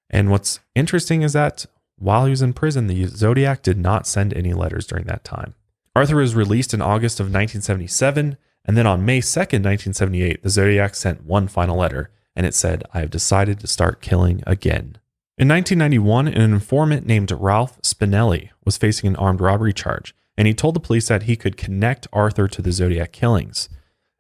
And what's interesting is that while he was in prison, the Zodiac did not send any letters during that time. Arthur was released in August of 1977, and then on May 2nd, 1978, the Zodiac sent one final letter, and it said, "I have decided to start killing again." In 1991, an informant named Ralph Spinelli was facing an armed robbery charge, and he told the police that he could connect Arthur to the Zodiac killings.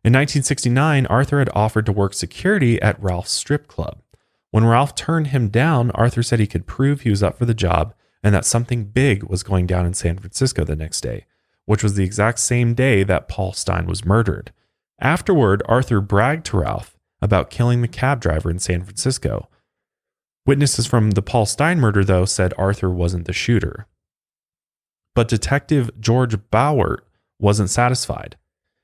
In 1969, Arthur had offered to work security at Ralph's strip club. When Ralph turned him down, Arthur said he could prove he was up for the job and that something big was going down in San Francisco the next day, which was the exact same day that Paul Stein was murdered. Afterward, Arthur bragged to Ralph about killing the cab driver in San Francisco. Witnesses from the Paul Stein murder, though, said Arthur wasn't the shooter. But Detective George Bauer wasn't satisfied.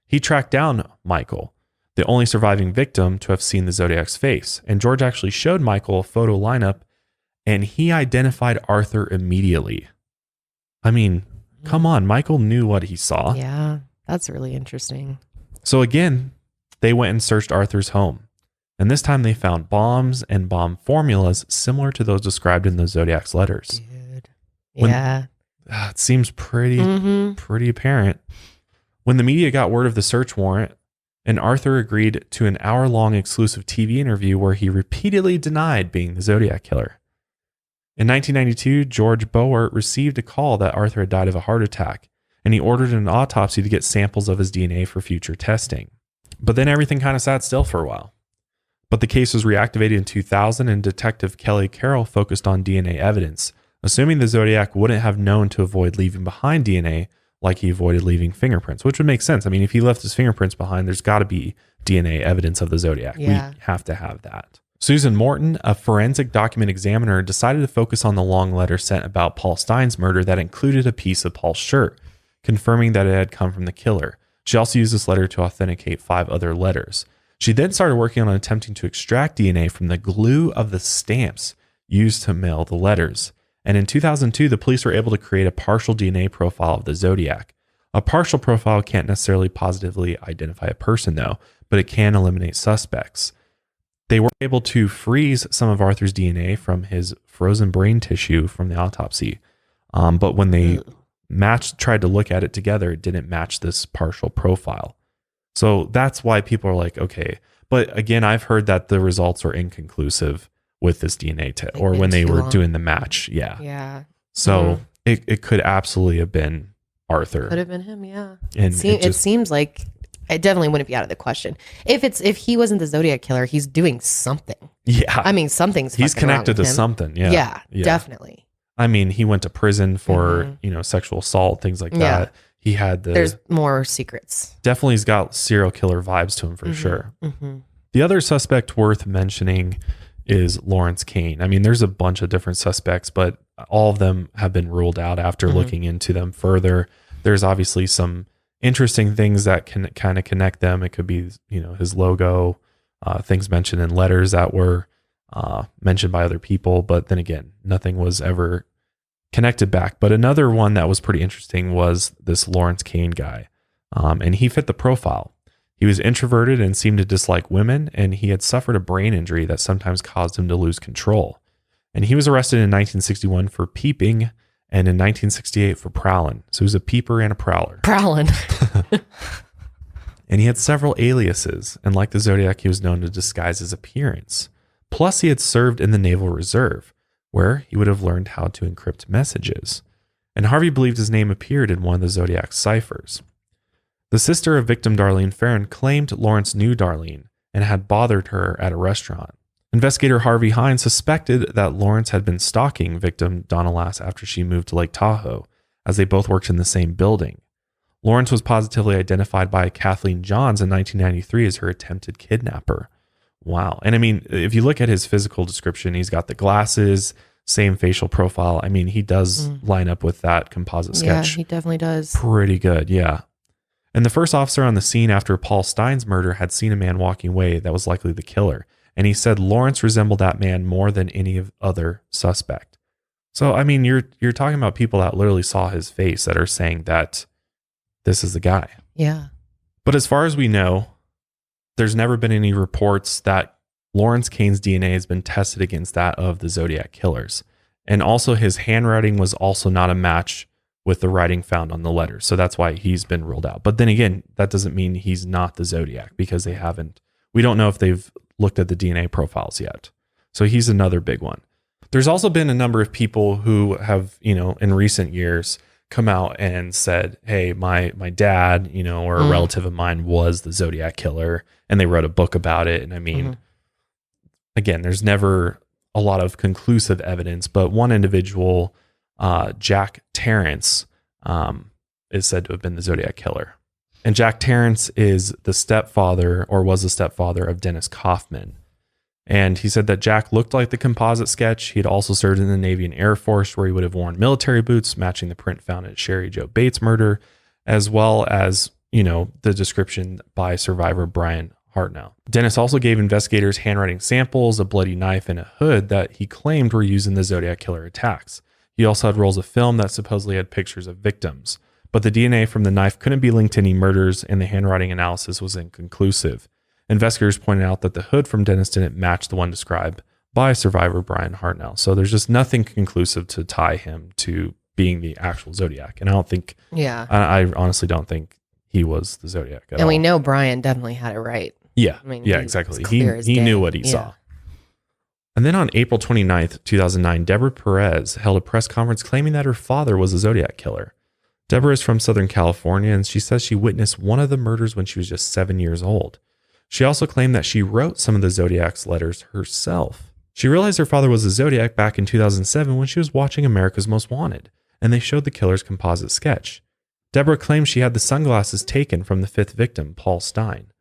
He tracked down Michael, the only surviving victim to have seen the Zodiac's face, and George actually showed Michael a photo lineup, and he identified Arthur immediately. I mean, come on, Michael knew what he saw. Yeah, that's really interesting. So again, they went and searched Arthur's home, and this time they found bombs and bomb formulas similar to those described in the Zodiac's letters. Dude. When- Yeah. It seems pretty apparent. When the media got word of the search warrant, and Arthur agreed to an hour-long exclusive TV interview where he repeatedly denied being the Zodiac Killer. In 1992, George Bauer received a call that Arthur had died of a heart attack, and he ordered an autopsy to get samples of his DNA for future testing. But then everything kind of sat still for a while. But the case was reactivated in 2000, and Detective Kelly Carroll focused on DNA evidence, assuming the Zodiac wouldn't have known to avoid leaving behind DNA like he avoided leaving fingerprints, which would make sense. I mean, if he left his fingerprints behind, there's got to be DNA evidence of the Zodiac. Yeah. We have to have that. Susan Morton, a forensic document examiner, decided to focus on the long letter sent about Paul Stein's murder that included a piece of Paul's shirt, confirming that it had come from the killer. She also used this letter to authenticate 5 other letters. She then started working on attempting to extract DNA from the glue of the stamps used to mail the letters. And in 2002, the police were able to create a partial DNA profile of the Zodiac. A partial profile can't necessarily positively identify a person, though, but it can eliminate suspects. They were able to freeze some of Arthur's DNA from his frozen brain tissue from the autopsy. But when they tried to look at it together, it didn't match this partial profile. So that's why people are like, okay. But again, I've heard that the results are inconclusive with this DNA test, or when they were doing the match. Yeah. Yeah. So it could absolutely have been Arthur. Could have been him, yeah. And it seems like it definitely wouldn't be out of the question. If he wasn't the Zodiac Killer, he's doing something. Yeah. I mean, something's he's fucking wrong connected with to him. something. Yeah. Yeah, definitely. I mean, he went to prison for, sexual assault, things like that. He had there's more secrets. Definitely he's got serial killer vibes to him for sure. The other suspect worth mentioning is Lawrence Kane. I mean, there's a bunch of different suspects, but all of them have been ruled out after looking into them further. There's obviously some interesting things that can kind of connect them. It could be, his logo, things mentioned in letters that were mentioned by other people. But then again, nothing was ever connected back. But another one that was pretty interesting was this Lawrence Kane guy. And he fit the profile. He was introverted and seemed to dislike women, and he had suffered a brain injury that sometimes caused him to lose control. And he was arrested in 1961 for peeping and in 1968 for prowling. So he was a peeper and a prowler. Prowling. And he had several aliases, and like the Zodiac, he was known to disguise his appearance. Plus, he had served in the Naval Reserve, where he would have learned how to encrypt messages. And Harvey believed his name appeared in one of the Zodiac's ciphers. The sister of victim Darlene Ferran claimed Lawrence knew Darlene and had bothered her at a restaurant. Investigator Harvey Hines suspected that Lawrence had been stalking victim Donna Lass after she moved to Lake Tahoe, as they both worked in the same building. Lawrence was positively identified by Kathleen Johns in 1993 as her attempted kidnapper. Wow. And I mean, if you look at his physical description, he's got the glasses, same facial profile. I mean, he does line up with that composite sketch. Yeah, he definitely does. Pretty good, yeah. And the first officer on the scene after Paul Stein's murder had seen a man walking away that was likely the killer. And he said Lawrence resembled that man more than any other suspect. So, I mean, you're talking about people that literally saw his face that are saying that this is the guy. Yeah. But as far as we know, there's never been any reports that Lawrence Kane's DNA has been tested against that of the Zodiac killers. And also his handwriting was also not a match with the writing found on the letter. So that's why he's been ruled out. But then again, that doesn't mean he's not the Zodiac, because we don't know if they've looked at the DNA profiles yet. So he's another big one. There's also been a number of people who have, in recent years come out and said, hey, my dad, or a relative of mine was the Zodiac killer, and they wrote a book about it. And I mean, again, there's never a lot of conclusive evidence, but one individual, Jack Terrance, is said to have been the Zodiac killer. And Jack Terrance is the stepfather, or was the stepfather, of Dennis Kaufman. And he said that Jack looked like the composite sketch. He had also served in the Navy and Air Force, where he would have worn military boots matching the print found at Sherry Jo Bates' murder, as well as, the description by survivor Brian Hartnell. Dennis also gave investigators handwriting samples, a bloody knife, and a hood that he claimed were used in the Zodiac killer attacks. He also had rolls of film that supposedly had pictures of victims. But the DNA from the knife couldn't be linked to any murders, and the handwriting analysis was inconclusive. Investigators pointed out that the hood from Dennis didn't match the one described by survivor Brian Hartnell. So there's just nothing conclusive to tie him to being the actual Zodiac. And I don't think, I honestly don't think he was the Zodiac at all. And we know Brian definitely had it right. Yeah, exactly. He knew what he saw. And then on April 29th, 2009, Deborah Perez held a press conference claiming that her father was a Zodiac killer. Deborah is from Southern California, and she says she witnessed one of the murders when she was just 7 years old. She also claimed that she wrote some of the Zodiac's letters herself. She realized her father was a Zodiac back in 2007 when she was watching America's Most Wanted, and they showed the killer's composite sketch. Deborah claimed she had the sunglasses taken from the fifth victim, Paul Stein.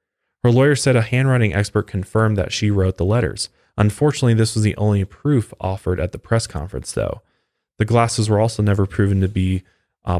Her lawyer said a handwriting expert confirmed that she wrote the letters. Unfortunately, this was the only proof offered at the press conference, though. The glasses were also never proven to be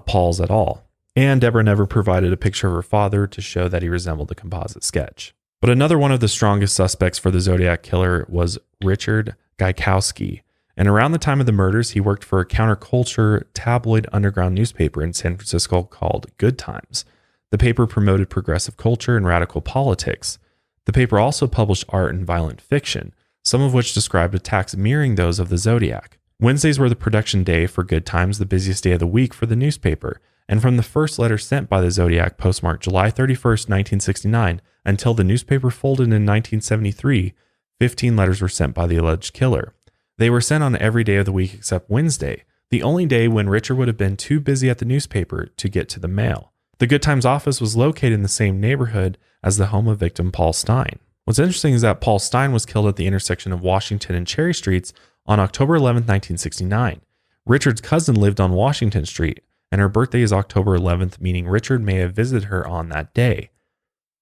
Paul's at all. And Deborah never provided a picture of her father to show that he resembled the composite sketch. But another one of the strongest suspects for the Zodiac killer was Richard Gaikowski. And around the time of the murders, he worked for a counterculture tabloid underground newspaper in San Francisco called Good Times. The paper promoted progressive culture and radical politics. The paper also published art and violent fiction, some of which described attacks mirroring those of the Zodiac. Wednesdays were the production day for Good Times, the busiest day of the week for the newspaper. And from the first letter sent by the Zodiac, postmarked July 31st, 1969, until the newspaper folded in 1973, 15 letters were sent by the alleged killer. They were sent on every day of the week except Wednesday, the only day when Richard would have been too busy at the newspaper to get to the mail. The Good Times office was located in the same neighborhood as the home of victim Paul Stein. What's interesting is that Paul Stein was killed at the intersection of Washington and Cherry Streets on October 11, 1969. Richard's cousin lived on Washington Street, and her birthday is October 11th, meaning Richard may have visited her on that day.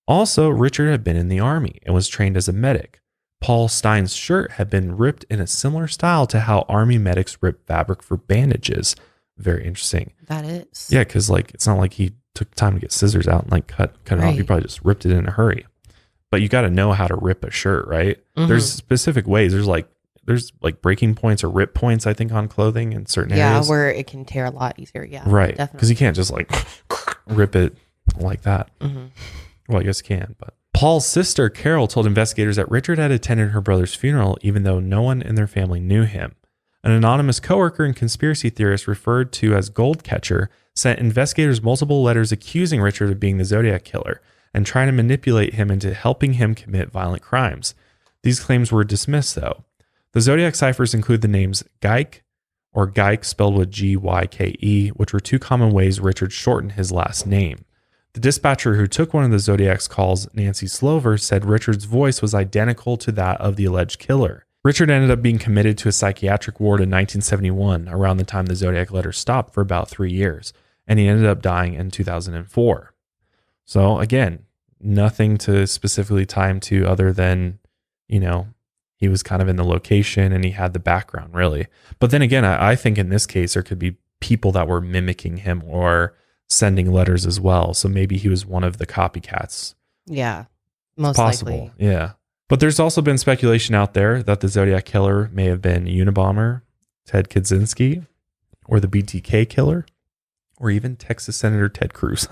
Also, Richard had been in the Army and was trained as a medic. Paul Stein's shirt had been ripped in a similar style to how Army medics rip fabric for bandages. Very interesting. That is. Yeah, because it's not like he took time to get scissors out and cut it off. He probably just ripped it in a hurry. But you got to know how to rip a shirt, right? Mm-hmm. There's specific ways. There's breaking points or rip points, I think, on clothing in certain areas. Yeah, where it can tear a lot easier. Yeah, right. Because you can't just rip it like that. Mm-hmm. Well, I guess you can, but Paul's sister, Carol, told investigators that Richard had attended her brother's funeral, even though no one in their family knew him. An anonymous coworker and conspiracy theorist referred to as Goldcatcher sent investigators multiple letters accusing Richard of being the Zodiac killer and trying to manipulate him into helping him commit violent crimes. These claims were dismissed, though. The Zodiac ciphers include the names Gaik, or Gaik spelled with G-Y-K-E, which were two common ways Richard shortened his last name. The dispatcher who took one of the Zodiac's calls, Nancy Slover, said Richard's voice was identical to that of the alleged killer. Richard ended up being committed to a psychiatric ward in 1971, around the time the Zodiac letter stopped, for about 3 years, and he ended up dying in 2004. So again, nothing to specifically tie him to other than, he was kind of in the location and he had the background, really. But then again, I think in this case, there could be people that were mimicking him or sending letters as well. So maybe he was one of the copycats. Yeah, most possible. likely. Yeah. But there's also been speculation out there that the Zodiac Killer may have been Unabomber, Ted Kaczynski, or the BTK Killer, or even Texas Senator Ted Cruz.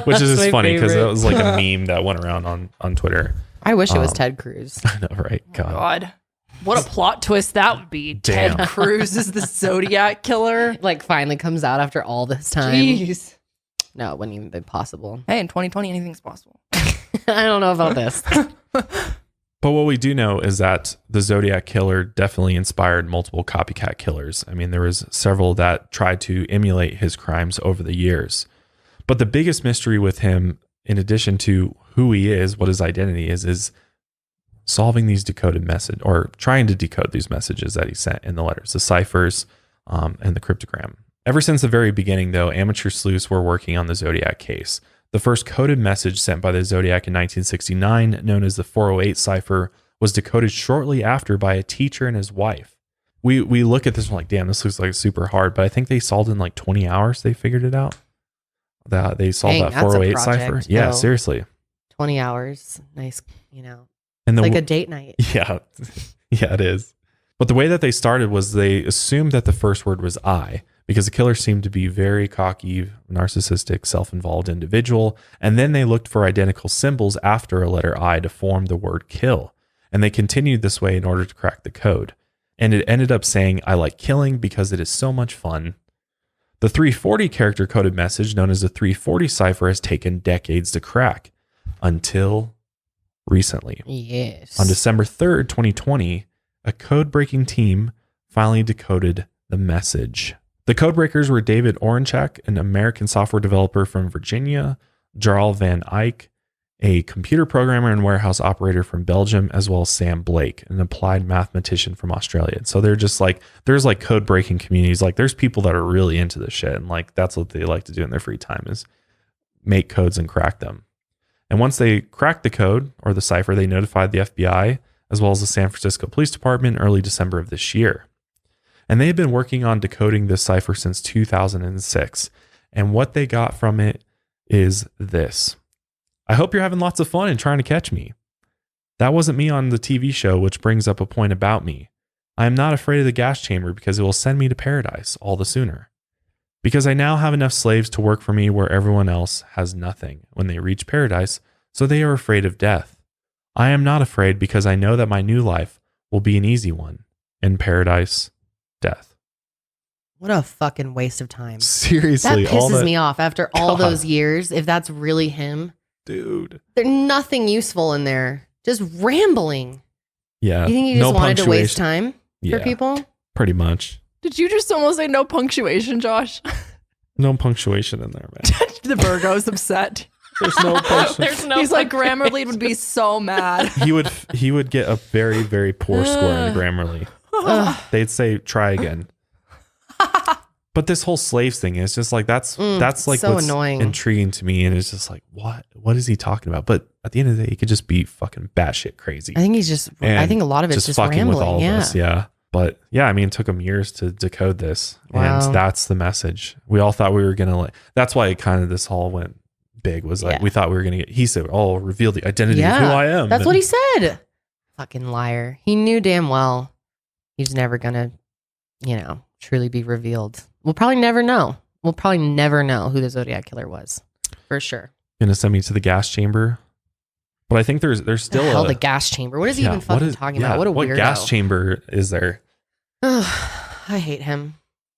Which is just funny because that was like a meme that went around on Twitter. I wish it was Ted Cruz. I know, right? God. What a plot twist that would be. Damn. Ted Cruz is the Zodiac Killer. Like finally comes out after all this time. Jeez. No, it wouldn't even be possible. Hey, in 2020, anything's possible. I don't know about this. But what we do know is that the Zodiac Killer definitely inspired multiple copycat killers. I mean, there was several that tried to emulate his crimes over the years. But the biggest mystery with him, in addition to who he is, what his identity is solving these decoded message, or trying to decode these messages that he sent in the letters, the ciphers, and the cryptogram. Ever since the very beginning, though, amateur sleuths were working on the Zodiac case. The first coded message sent by the Zodiac in 1969, known as the 408 cipher, was decoded shortly after by a teacher and his wife. We look at this and we're like, damn, this looks like super hard, but I think they solved it in like 20 hours. They figured it out. That they solved that 408 cipher. Yeah, though. Seriously. 20 hours. Nice, And it's like a date night. Yeah. Yeah, it is. But the way that they started was they assumed that the first word was I, because the killer seemed to be very cocky, narcissistic, self-involved individual. And then they looked for identical symbols after a letter I to form the word kill. And they continued this way in order to crack the code. And it ended up saying, I like killing because it is so much fun. The 340 character coded message, known as the 340 cipher, has taken decades to crack until recently. Yes. On December 3rd, 2020, a code-breaking team finally decoded the message. The codebreakers were David Orenchak, an American software developer from Virginia, Jarl Van Eyck, a computer programmer and warehouse operator from Belgium, as well as Sam Blake, an applied mathematician from Australia. So they're just like, there's like code-breaking communities. Like there's people that are really into this shit, and like that's what they like to do in their free time is make codes and crack them. And once they cracked the code or the cipher, they notified the FBI as well as the San Francisco Police Department in early December of this year. And they had been working on decoding this cipher since 2006. And what they got from it is this. I hope you're having lots of fun and trying to catch me. That wasn't me on the TV show, which brings up a point about me. I am not afraid of the gas chamber because it will send me to paradise all the sooner. Because I now have enough slaves to work for me where everyone else has nothing when they reach paradise, so they are afraid of death. I am not afraid because I know that my new life will be an easy one. In paradise, death. What a fucking waste of time. Seriously. That pisses me off after all those years, if that's really him. Dude. There's nothing useful in there. Just rambling. Yeah. You think he just wanted to waste time for people? Pretty much. Did you just almost say no punctuation, Josh? No punctuation in there, man. The Virgo's upset. There's no punctuation. He's like, Grammarly would be so mad. He would get a very, very poor score in Grammarly. They'd say, try again. But this whole slaves thing is just like, that's like so what's annoying. Intriguing to me. And it's just like, what is he talking about? But at the end of the day, he could just be fucking batshit crazy. I think I think a lot of it's just fucking rambling. with all of us. Yeah. But yeah, I mean, it took him years to decode this. Wow. And that's the message. We all thought we were going to that's why kind of this all went big, was like, we thought we were going to he said, oh, reveal the identity of who I am. That's what he said. Fucking liar. He knew damn well he's never going to, truly be revealed. We'll probably never know. We'll probably never know who the Zodiac Killer was. For sure. Gonna send me to the gas chamber. But I think there's still the gas chamber. What is he even fucking talking about? What a weirdo. What gas chamber is there? I hate him.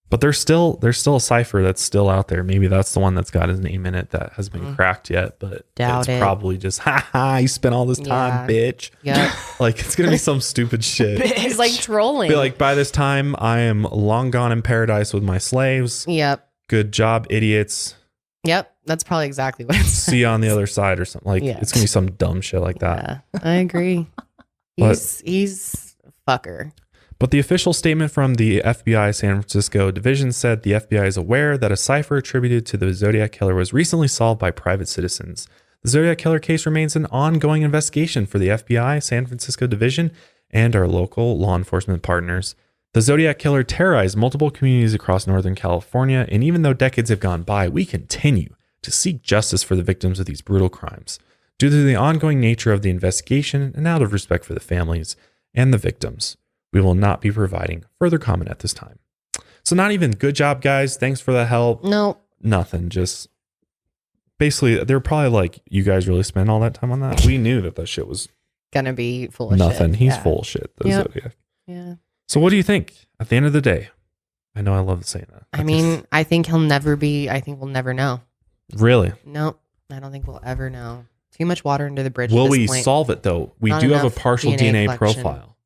But there's still a cipher that's still out there. Maybe that's the one that's got his name in it that has been cracked yet. But Doubt it. Probably just you spent all this time, bitch. Yeah. Like it's gonna be some stupid shit. He's like trolling. Be like, by this time I am long gone in paradise with my slaves. Yep. Good job, idiots. Yep. That's probably exactly what it says. See you on the other side or something. Like it's gonna be some dumb shit like that. Yeah, I agree. He's a fucker. But the official statement from the FBI San Francisco division said the FBI is aware that a cipher attributed to the Zodiac Killer was recently solved by private citizens. The Zodiac Killer case remains an ongoing investigation for the FBI San Francisco division and our local law enforcement partners. The Zodiac Killer terrorized multiple communities across Northern California, and even though decades have gone by, we continue to seek justice for the victims of these brutal crimes. Due to the ongoing nature of the investigation and out of respect for the families and the victims, we will not be providing further comment at this time. So not even good job, guys. Thanks for the help. No. Nothing. Just basically, they're probably like, you guys really spent all that time on that? We knew that shit was going to be full of nothing. shit. He's full of shit, the Zodiac. Yeah. So what do you think at the end of the day? I know I love saying that. I mean, I think we'll never know. Really? Nope. I don't think we'll ever know. Too much water under the bridge. Will at this we point. solve it though? We Not do have a enough partial DNA profile.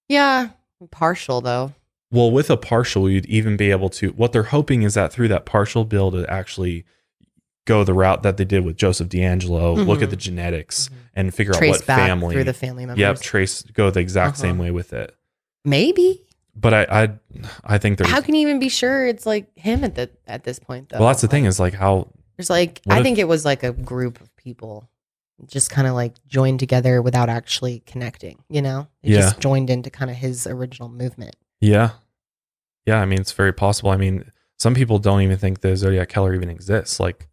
Yeah. Partial though. Well, with a partial, you'd even be able to, what they're hoping is that through that partial be able to actually go the route that they did with Joseph D'Angelo, look at the genetics and figure out what back family. Through the family members. Yep, go the exact same way with it. Maybe. But I think there's. How can you even be sure it's like him at this point though? Well, that's the thing is like how. There's like, I think it was like a group of people just kind of like joined together without actually connecting, you know? They just joined into kind of his original movement. Yeah. Yeah. I mean, it's very possible. I mean, some people don't even think the Zodiac Killer even exists. Like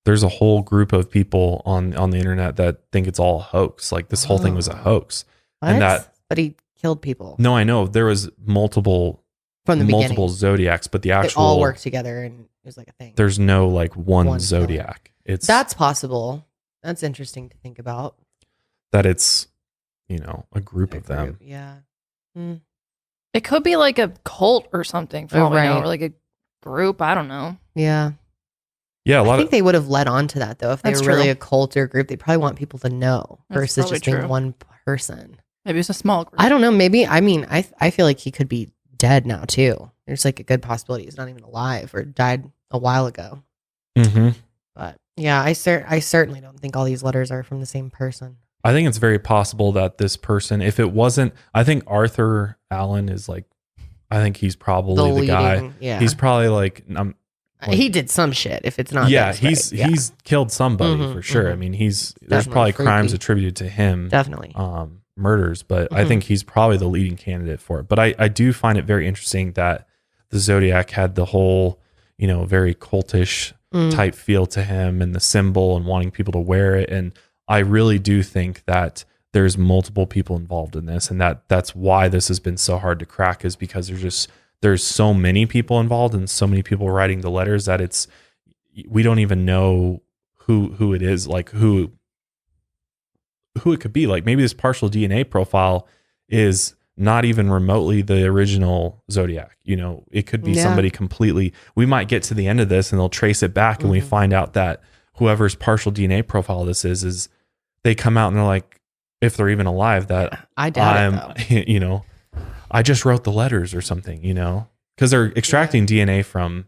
there's a whole group of people on the internet that think it's all a hoax. Like this whole thing was a hoax. What? And but he killed people. No, I know there was multiple beginning. Zodiacs, but the actual they all worked together and it was like a thing. There's no like one Zodiac. That's possible. That's interesting to think about. That it's, you know, a group of them. Yeah. It could be like a cult or something for all we know, or like a group. I don't know. Yeah. Yeah, I think they would have led on to that though. If they were really true. a cult or a group, they probably want people to know versus just being one person. Maybe it's a small group. I don't know. Maybe, I mean, I feel like he could be dead now too. There's like a good possibility he's not even alive or died a while ago. Mm-hmm. But yeah, I certainly don't think all these letters are from the same person. I think it's very possible that this person, if it wasn't, I think Arthur Allen is like, I think he's probably the guy. Yeah. He's probably like, he did some shit. If it's not, he's killed somebody for sure. I mean, there's probably crimes attributed to him. Definitely. Murders, but I think he's probably the leading candidate for it. But I do find it very interesting that the Zodiac had the whole, you know, very cultish type feel to him and the symbol and wanting people to wear it. And I really do think that there's multiple people involved in this, and that's why this has been so hard to crack, is because there's so many people involved and so many people writing the letters that we don't even know who it is, like who it could be. Like maybe this partial DNA profile is not even remotely the original Zodiac. You know, it could be somebody completely. We might get to the end of this and they'll trace it back and we find out that whoever's partial DNA profile this is they come out and they're like, if they're even alive, that I doubt it, you know, I just wrote the letters or something, you know, because they're extracting DNA from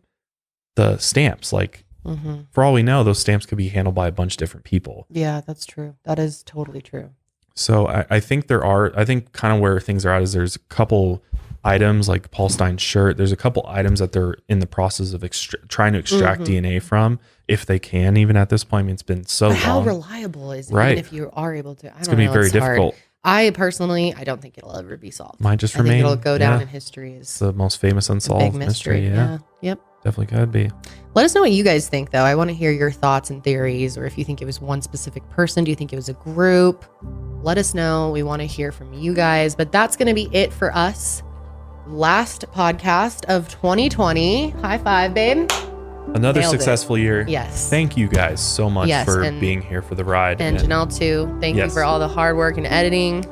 the stamps. Like for all we know, those stamps could be handled by a bunch of different people. Yeah, that's true. That is totally true. So I think I think kind of where things are at is there's a couple items like Paul Stein's shirt. There's a couple items that they're in the process of trying to extract DNA from, if they can, even at this point. I mean, it's been so long. How reliable is it? Right. Even if you are able to, it's going to be very difficult. I personally, I don't think it'll ever be solved. Might just I remain. think it'll go down in history as the most famous unsolved big mystery. Yeah. Yep. Definitely could be. Let us know what you guys think, though. I want to hear your thoughts and theories, or if you think it was one specific person. Do you think it was a group? Let us know. We want to hear from you guys. But that's going to be it for us. Last podcast of 2020. High five, babe. Another Nailed successful year. Yes. Thank you guys so much for being here for the ride. And Janelle, too. Thank you for all the hard work and editing.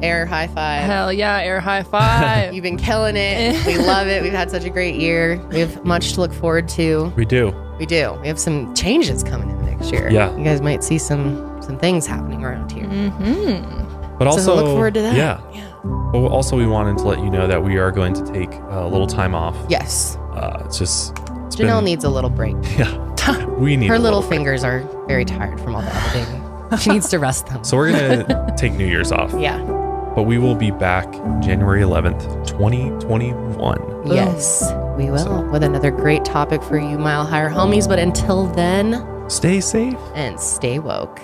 Air high five. Hell yeah, air high five. You've been killing it. We love it. We've had such a great year. We have much to look forward to. We do. We have some changes coming in next year. Yeah. You guys might see some things happening around here. But also, look forward to that. Yeah. But also, we wanted to let you know that we are going to take a little time off. Yes. It's Janelle needs a little break. Yeah. We need Her a little break. fingers are very tired from all the editing. She needs to rest them. So we're gonna take New Year's off. Yeah. But we will be back January 11th, 2021. Yes, we will. With another great topic for you, Mile Higher homies. But until then, Stay safe and stay woke.